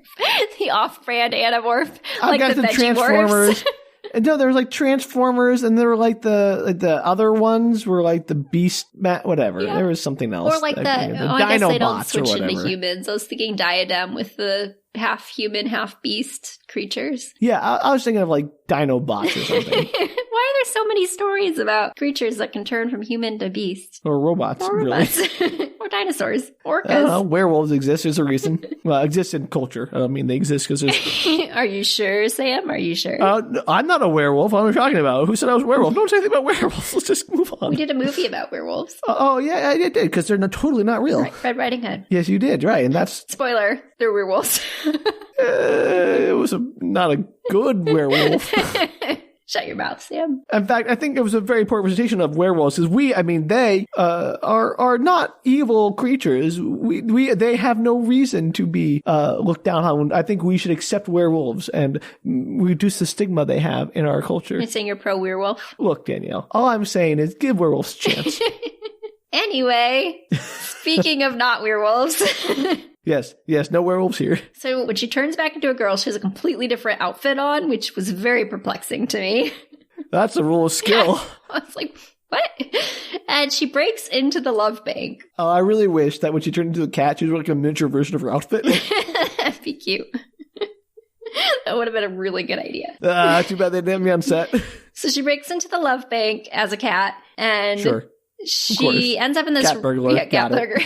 The off-brand Animorph.
I
like
got
the
Transformers. No, there was like Transformers, and there were like the other ones were like the Beast, whatever. Yeah. There was something else.
Or like the I guess they don't switch into humans. I was thinking Diadem with the half human, half beast creatures.
Yeah, I was thinking of like Dinobots or something.
Why are there so many stories about creatures that can turn from human to beast?
Or robots,
really. Or dinosaurs. Orcas.
Werewolves exist. There's a reason. Well, exist in culture. I don't mean they exist because there's...
Are you sure, Sam? Are you sure?
I'm not a werewolf. What are we talking about? Who said I was a werewolf? Don't say anything about werewolves. Let's just move on.
We did a movie about werewolves.
Oh, yeah, I did, because they're totally not real.
Right. Red Riding Hood.
Yes, you did, right. And that's...
Spoiler, they're werewolves.
It was not a good werewolf.
Shut your mouth, Sam.
In fact, I think it was a very poor representation of werewolves, because they are not evil creatures. They have no reason to be looked down on. I think we should accept werewolves and reduce the stigma they have in our culture.
You're saying you're pro-werewolf?
Look, Danielle, all I'm saying is give werewolves a chance.
Anyway, speaking of not werewolves...
Yes, no werewolves here.
So when she turns back into a girl, she has a completely different outfit on, which was very perplexing to me.
That's a rule of skill.
I was like, what? And she breaks into the love bank.
Oh, I really wish that when she turned into a cat, she was like a miniature version of her outfit.
That'd be cute. That would have been a really good idea.
Too bad they didn't have me on set.
So she breaks into the love bank as a cat, and...
Sure.
she ends up in this
cat burglar.
Yeah, cat burglar.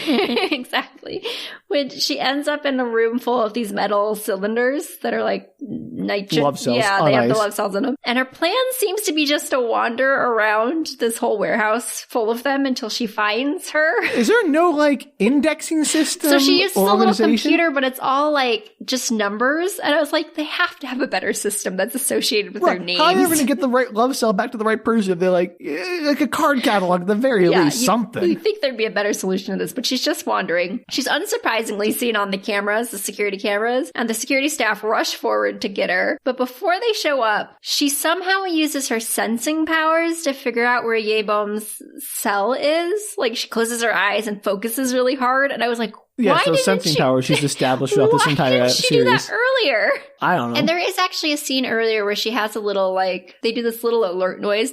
Exactly. When she ends up in a room full of these metal cylinders that are like nitrogen.
Love cells.
Yeah, they have the
nice.
love cells in them. And her plan seems to be just to wander around this whole warehouse full of them until she finds her.
Is there no like indexing system?
So she uses
or
a little
organization?
computer, but it's all like just numbers. And I was like, they have to have a better system that's associated with their names.
How are they going to get the right love cell back to the right person if they're like a card catalog at the very least, something?
You'd think there'd be a better solution to this, but she's just wandering. She's unsurprisingly seen on the cameras, the security cameras, and the security staff rush forward to get her. But before they show up, she somehow uses her sensing powers to figure out where Yebom's cell is. Like, she closes her eyes and focuses really hard, and I was like,
Yeah,
why
so
didn't
sensing
she-
power she's established throughout this entire
Why didn't she
series.
do that earlier?
I don't know.
And there is actually a scene earlier where she has a little, like, they do this little alert noise,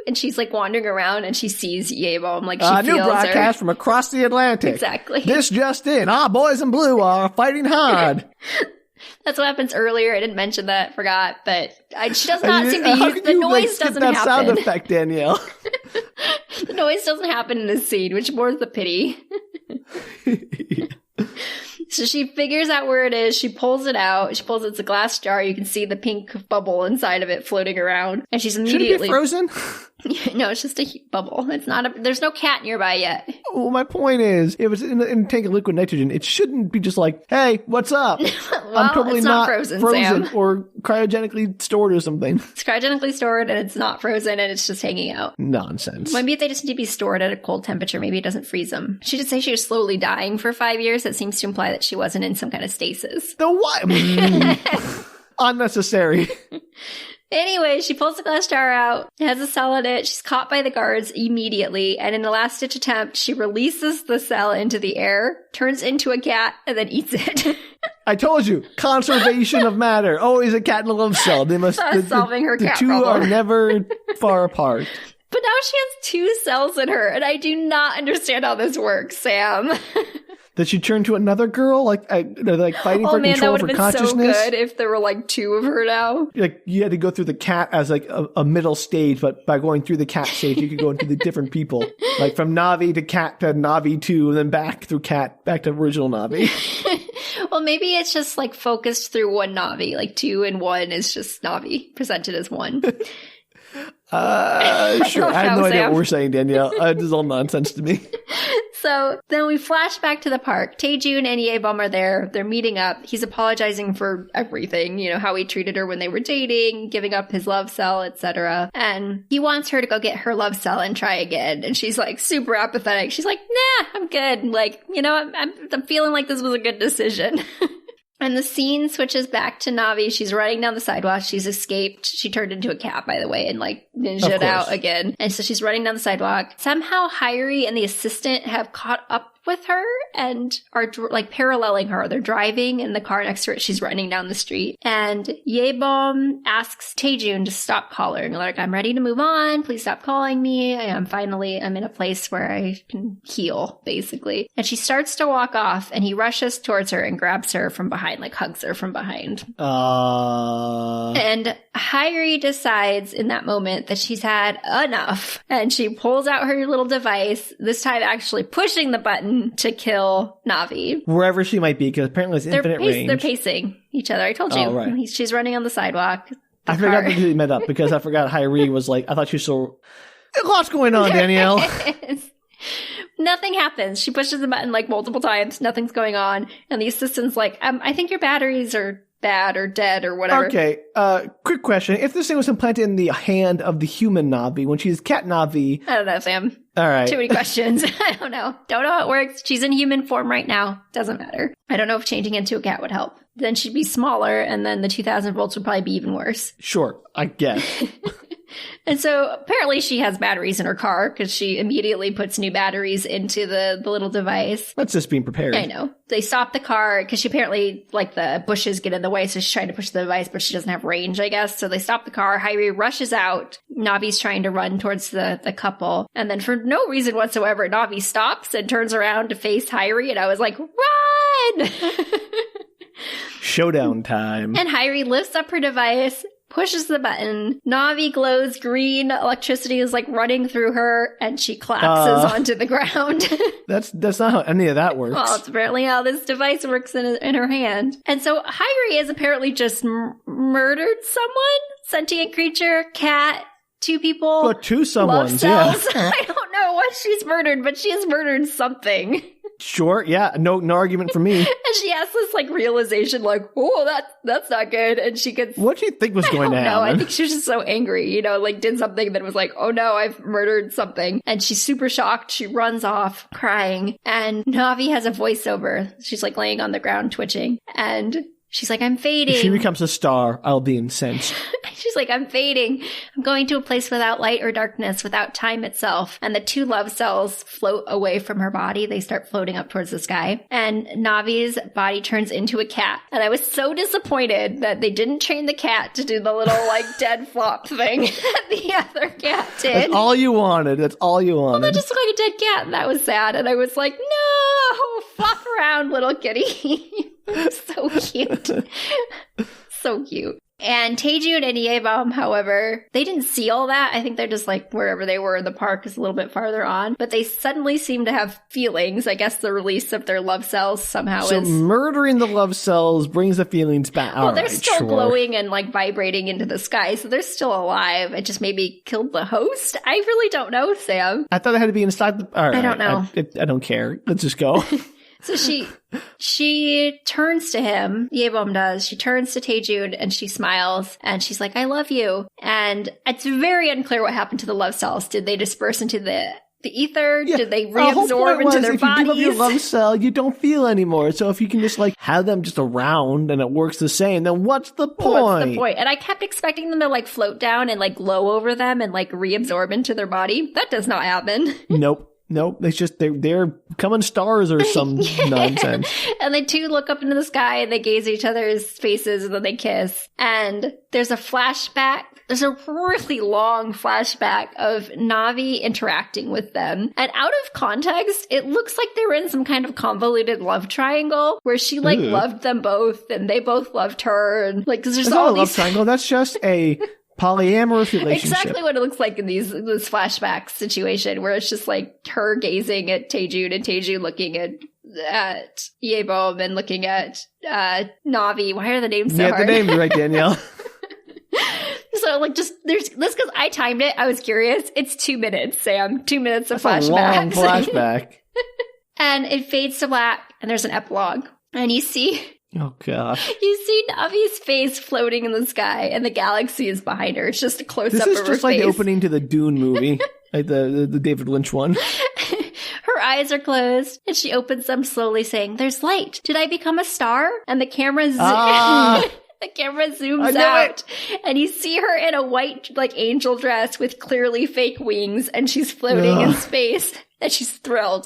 and she's, like, wandering around and she sees Yebom, like, she feels
new broadcast
her.
from across the Atlantic.
Exactly.
This just in. Our boys in blue are fighting hard.
That's what happens earlier. I didn't mention that, forgot, but she does not seem to
How
use,
could
the
you,
noise
skip
doesn't
that
happen.
sound effect, Danielle?
The noise doesn't happen in this scene, which more's the pity. So she figures out where it is. She pulls it out. It's a glass jar. You can see the pink bubble inside of it floating around. And she's
Should
immediately...
it be frozen?
No, it's just a bubble. It's not there's no cat nearby yet.
Well, my point is, if it's in a tank of liquid nitrogen, it shouldn't be just like, hey, what's up?
Well,
I'm totally
it's not frozen, Sam.
or cryogenically stored or something.
It's cryogenically stored and it's not frozen and it's just hanging out.
Nonsense.
Maybe they just need to be stored at a cold temperature. Maybe it doesn't freeze them. She did say she was slowly dying for 5 years. That seems to imply that she wasn't in some kind of stasis.
The what? Unnecessary.
Anyway, she pulls the glass jar out, has a cell in it. She's caught by the guards immediately. And in a last-ditch attempt, she releases the cell into the air, turns into a cat, and then eats it.
I told you, conservation of matter. Always a cat in a love cell. They must
Solving her
the
cat
two
problem.
are never far apart.
But now she has 2 cells in her, and I do not understand how this works, Sam.
Did she turn to another girl? Like fighting for
Oh man, that
control
would
for
have been so
consciousness?
good if there were like 2 of her now.
Like you had to go through the cat as like a middle stage, but by going through the cat stage, you could go into the different people. Like from Navi to cat to Navi 2, and then back through cat, back to original Navi.
Well, maybe it's just like focused through one Navi. Like 2 and 1 is just Navi presented as one.
Sure. I have no idea
Sam.
what we're saying, Danielle. This is all nonsense to me.
So then we flash back to the park. Taejun and Yebom are there. They're meeting up. He's apologizing for everything, you know, how he treated her when they were dating, giving up his love cell, etc. And he wants her to go get her love cell and try again. And she's like super apathetic. She's like, nah, I'm good. Like, you know, I'm feeling like this was a good decision. And the scene switches back to Navi. She's running down the sidewalk. She's escaped. She turned into a cat, by the way, and like ninja'd out again. And so she's running down the sidewalk. Somehow Hyrie and the assistant have caught up with her and are like paralleling her. They're driving in the car next to her. She's running down the street. And Yebom asks Taejun to stop calling. Like, I'm ready to move on. Please stop calling me. I'm in a place where I can heal, basically. And she starts to walk off and he rushes towards her and grabs her from behind, like hugs her from behind. And Hyrie decides in that moment that she's had enough. And she pulls out her little device, this time actually pushing the button to kill Navi.
Wherever she might be, because apparently it's infinite range.
They're pacing each other. I told you.
Oh, right.
She's running on the sidewalk.
I forgot that they met up because I forgot Hyrie was like, I thought she was so... Lots going on, Danielle.
Nothing happens. She pushes the button like multiple times. Nothing's going on. And the assistant's like, I think your batteries are bad or dead or whatever.
Okay, quick question. If this thing was implanted in the hand of the human Navi, when she's cat Navi...
I don't know, Sam.
All right.
Too many questions. I don't know. Don't know how it works. She's in human form right now. Doesn't matter. I don't know if changing into a cat would help. Then she'd be smaller, and then the 2,000 volts would probably be even worse.
Sure, I guess.
And so apparently she has batteries in her car because she immediately puts new batteries into the little device.
That's just being prepared.
I know. They stop the car because she apparently, like, the bushes get in the way, so she's trying to push the device, but she doesn't have range, I guess. So they stop the car. Hyrie rushes out. Navi's trying to run towards the couple. And then for no reason whatsoever, Navi stops and turns around to face Hyrie. And I was like, run!
Showdown time.
And Hyrie lifts up her device, pushes the button. Navi glows green. Electricity is like running through her, and she collapses onto the ground.
That's not how any of that works.
Well, it's apparently how this device works in her hand. And so Hyrie has apparently just murdered someone. Sentient creature, cat, 2 people.
But 2 someones,
love cells. I don't know what she's murdered, but she has murdered something.
Sure, yeah, no argument for me.
And she has this like realization, like, oh, that's not good. And she gets.
What do you think was going to happen?
I think she was just so angry, like did something that was like, oh no, I've murdered something. And she's super shocked. She runs off crying. And Navi has a voiceover. She's like laying on the ground twitching. And she's like, I'm fading.
If she becomes a star, I'll be incensed.
She's like, I'm fading. I'm going to a place without light or darkness, without time itself. And the 2 love cells float away from her body. They start floating up towards the sky. And Navi's body turns into a cat. And I was so disappointed that they didn't train the cat to do the little like dead flop thing that the other cat did.
That's all you wanted. That's all you wanted.
Well, that just looked like a dead cat. And that was sad. And I was like, no, flop around, little kitty. So cute. So cute. And Taejun and Yeobam, however, they didn't see all that. I think they're just like wherever they were in the park is a little bit farther on. But they suddenly seem to have feelings. I guess the release of their love cells somehow
is... So murdering the love cells brings the feelings back.
Well, they're still glowing and like vibrating into the sky. So they're still alive. It just maybe killed the host. I really don't know, Sam.
I thought they had to be inside the... All right,
I don't know.
I don't care. Let's just go.
So she turns to him, Yeobam does. She turns to Taejun and she smiles and she's like, I love you. And it's very unclear what happened to the love cells. Did they disperse into the ether? Yeah. Did they reabsorb into their bodies?
If you give up your love cell, you don't feel anymore. So if you can just like have them just around and it works the same, then what's the point?
What's the point? And I kept expecting them to like float down and like glow over them and like reabsorb into their body. That does not happen.
Nope, it's just they're becoming stars or some nonsense.
And they 2 look up into the sky and they gaze at each other's faces and then they kiss. And there's a flashback. There's a really long flashback of Navi interacting with them. And out of context, it looks like they were in some kind of convoluted love triangle where she like loved them both and they both loved her. And like, cause there's all
not a
these...
love triangle. That's just a polyamorous relationship.
Exactly what it looks like in this flashback situation where it's just like her gazing at Taejun and Taejun looking at Yeobam and looking at Navi. Why are the names so hard?
Yeah, the names are right, Danielle.
So like just there's this because I timed it. I was curious. It's 2 minutes, Sam. 2 minutes of
That's
flashback.
A long flashback.
And it fades to black and there's an epilogue. And you see...
Oh, gosh.
You see Navi's face floating in the sky, and the galaxy is behind her. It's just a close-up of her face.
This is just like the opening to the Dune movie, like the David Lynch one.
Her eyes are closed, and she opens them slowly, saying, "There's light. Did I become a star?" And the camera the camera zooms out, and you see her in a white, like, angel dress with clearly fake wings, and she's floating in space. And she's thrilled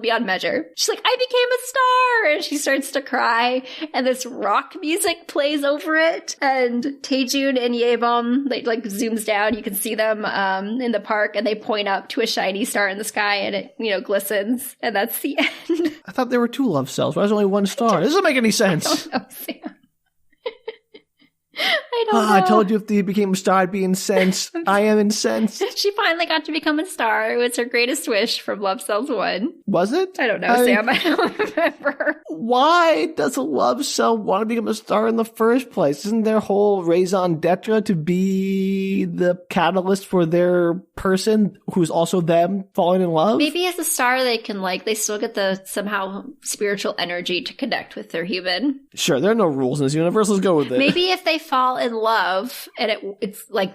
beyond measure. She's like, I became a star! And she starts to cry. And this rock music plays over it. And Taejun and Yeobam, they like zooms down. You can see them in the park. And they point up to a shiny star in the sky. And it, glistens. And that's the end.
I thought there were 2 love cells. Why is there only 1 star? This doesn't make any sense.
I don't know, Sam. I don't know.
I told you if they became a star, I'd be incensed. I am incensed.
She finally got to become a star. It was her greatest wish from Love Cells 1.
Was it?
I don't know, Sam. I don't remember.
Why does a love cell want to become a star in the first place? Isn't their whole raison d'etre to be the catalyst for their person who's also them falling in love?
Maybe as a star, they can they still get the somehow spiritual energy to connect with their human.
Sure, there are no rules in this universe. Let's go with it.
Maybe if they fall in love and it's like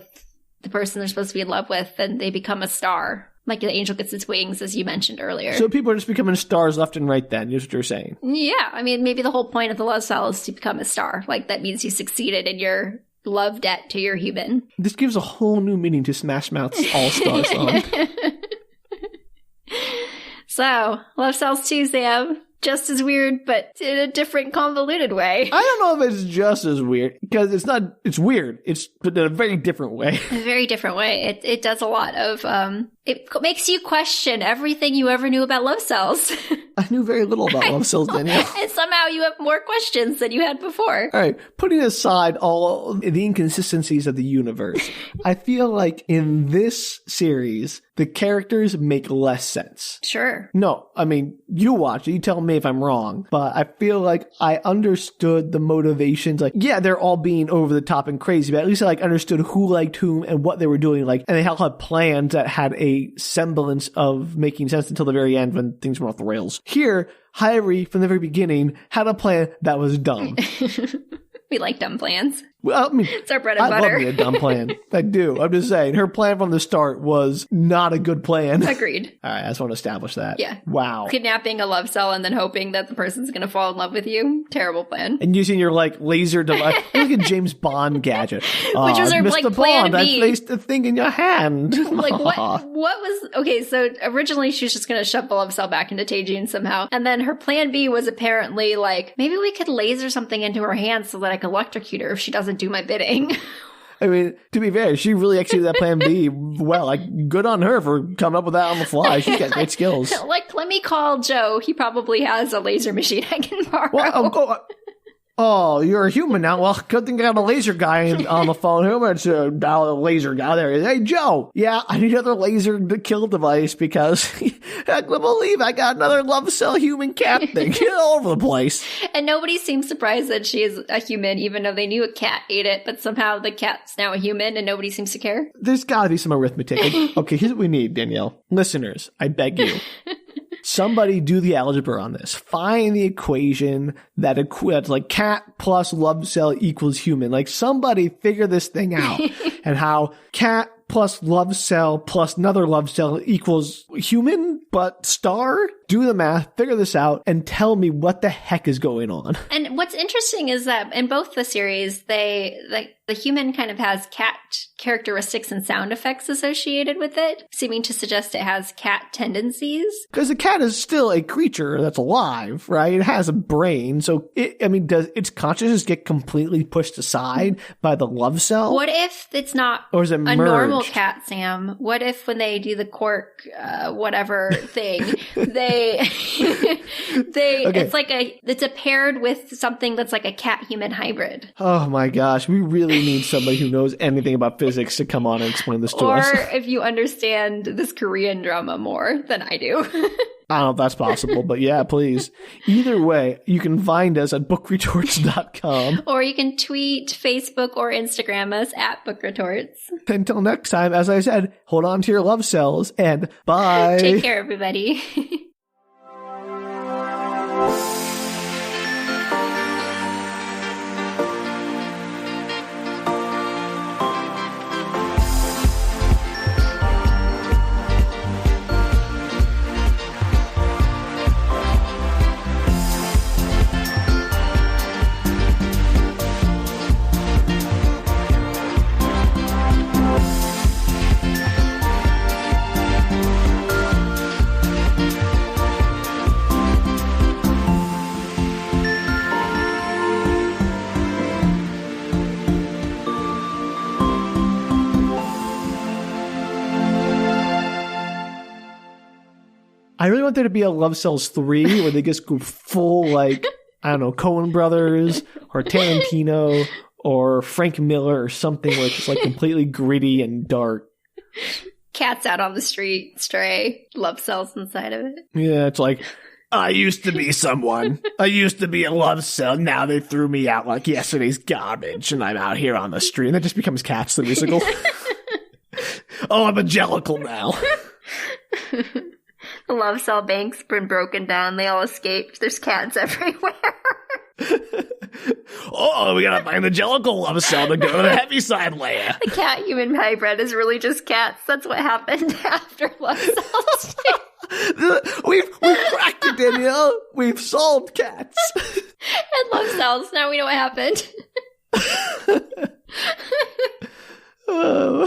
the person they're supposed to be in love with, then they become a star. Like the angel gets its wings, as you mentioned earlier.
So people are just becoming stars left and right then, is what you're saying?
Yeah. I mean, maybe the whole point of the love cell is to become a star. Like that means you succeeded in your love debt to your human.
This gives a whole new meaning to Smash Mouth's All-Star song.
So, Love Cells 2, Sam. just as weird, but in a different convoluted way.
I don't know if it's just as weird, because it's weird. It's but in a very different way.
A very different way. It does a lot of, it makes you question everything you ever knew about love cells.
I knew very little about love cells, Danielle.
And somehow you have more questions than you had before.
All right, putting aside all the inconsistencies of the universe, I feel like in this series, the characters make less sense.
Sure.
No, I mean, you watch it, you tell me if I'm wrong, but I feel like I understood the motivations. Like, yeah, they're all being over the top and crazy, but at least I understood who liked whom and what they were doing. And they all had plans that had a semblance of making sense until the very end when things went off the rails. Here, Hyrie, from the very beginning, had a plan that was dumb.
We like dumb plans.
Well, I mean,
it's our bread and butter.
I love me a dumb plan. I do. I'm just saying, her plan from the start was not a good plan.
Agreed.
All right, I just want to establish that.
Yeah.
Wow.
Kidnapping a love cell and then hoping that the person's going to fall in love with you. Terrible plan.
And using your, laser device. Look at James Bond gadget.
Which was her,
Mr.
plan
Bond,
B.
I placed the thing in your hand.
What was... Okay, so originally she was just going to shove the love cell back into Taejin somehow. And then her plan B was apparently maybe we could laser something into her hand so that I could electrocute her if she doesn't do my bidding.
I mean, to be fair, she really executed that plan B well. Good on her for coming up with that on the fly. She's got great skills.
Let me call Joe. He probably has a laser machine I can borrow.
Well, oh, you're a human now. Well, good thing I got a laser guy on the phone. Who much a laser guy there? Hey, Joe. Yeah, I need another laser to kill device because I can't believe I got another love cell human cat thing all over the place.
And nobody seems surprised that she is a human, even though they knew a cat ate it. But somehow the cat's now a human and nobody seems to care.
There's got to be some arithmetic. Okay, here's what we need, Danielle. Listeners, I beg you. Somebody do the algebra on this. Find the equation that's cat plus love cell equals human. Somebody figure this thing out. And how cat plus love cell plus another love cell equals human, but star? Do the math, figure this out, and tell me what the heck is going on.
And what's interesting is that in both the series, the human kind of has cat characteristics and sound effects associated with it, seeming to suggest it has cat tendencies.
Because the cat is still a creature that's alive, right? It has a brain. So, does its consciousness get completely pushed aside by the love cell?
What if it's not
or is it
a normal cat, Sam? What if when they do the cork, whatever thing, it's a paired with something that's like a cat-human hybrid.
Oh my gosh, we really need somebody who knows anything about physics to come on and explain this to us.
Or if you understand this Korean drama more than I do.
I don't know if that's possible, but yeah, please. Either way, you can find us at bookretorts.com.
Or you can tweet, Facebook, or Instagram us at bookretorts.
Until next time, as I said, hold on to your love cells and bye.
Take care, everybody.
I really want there to be a Love Cells 3 where they just go full, I don't know, Coen Brothers or Tarantino or Frank Miller or something where it's just completely gritty and dark.
Cats out on the street, stray, love cells inside of it.
Yeah, it's I used to be someone. I used to be a love cell. Now they threw me out like yesterday's garbage and I'm out here on the street. And that just becomes Cats, the musical. Oh, I'm a jellicle now.
The love cell bank's been broken down. They all escaped. There's cats everywhere.
Oh, we gotta find the jellicle love cell to go to the heaviside layer.
The cat-human hybrid is really just cats. That's what happened after love cells.
We've cracked it, Danielle. We've solved cats.
And love cells. Now we know what happened.
Oh.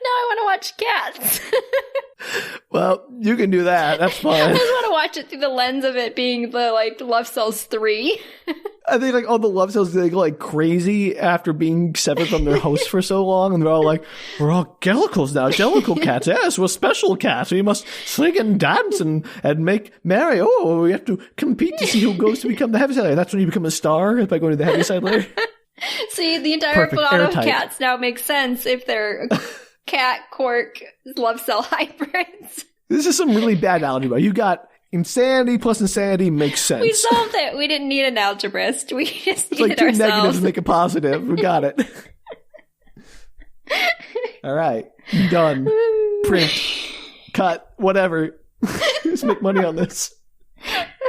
Now I want to watch cats.
Well, you can do that. That's fine.
I just want to watch it through the lens of it being the like love cells 3.
I think like all the love cells, they go like crazy after being severed from their host for so long, and they're all like, we're all Jellicles now, Jellicle cats. Yes, we're special cats. We must sing and dance and make merry. Oh, we have to compete to see who goes to become the Heaviside layer. That's when you become a star, by going to the Heaviside layer.
See, the entire plot of
airtight.
cats now makes sense if they're cat, quark, love cell hybrids.
This is some really bad algebra. You got insanity plus insanity makes sense.
We solved it. We didn't need an algebraist. We just needed
like two
ourselves.
negatives make a positive. We got it. All right. Done. Print. Cut. Whatever. Just make money on this.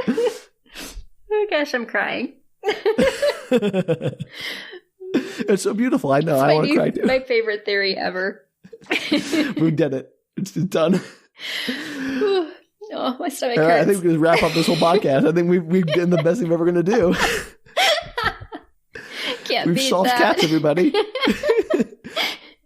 Oh gosh, I'm crying.
It's so beautiful. I know. I want to cry too.
My favorite theory ever.
We did it. It's done.
Oh, my stomach
All right,
hurts.
I think we can wrap up this whole podcast. I think we've done the best thing we're ever going to do.
Can't
We've
beat
solved
that.
cats, everybody.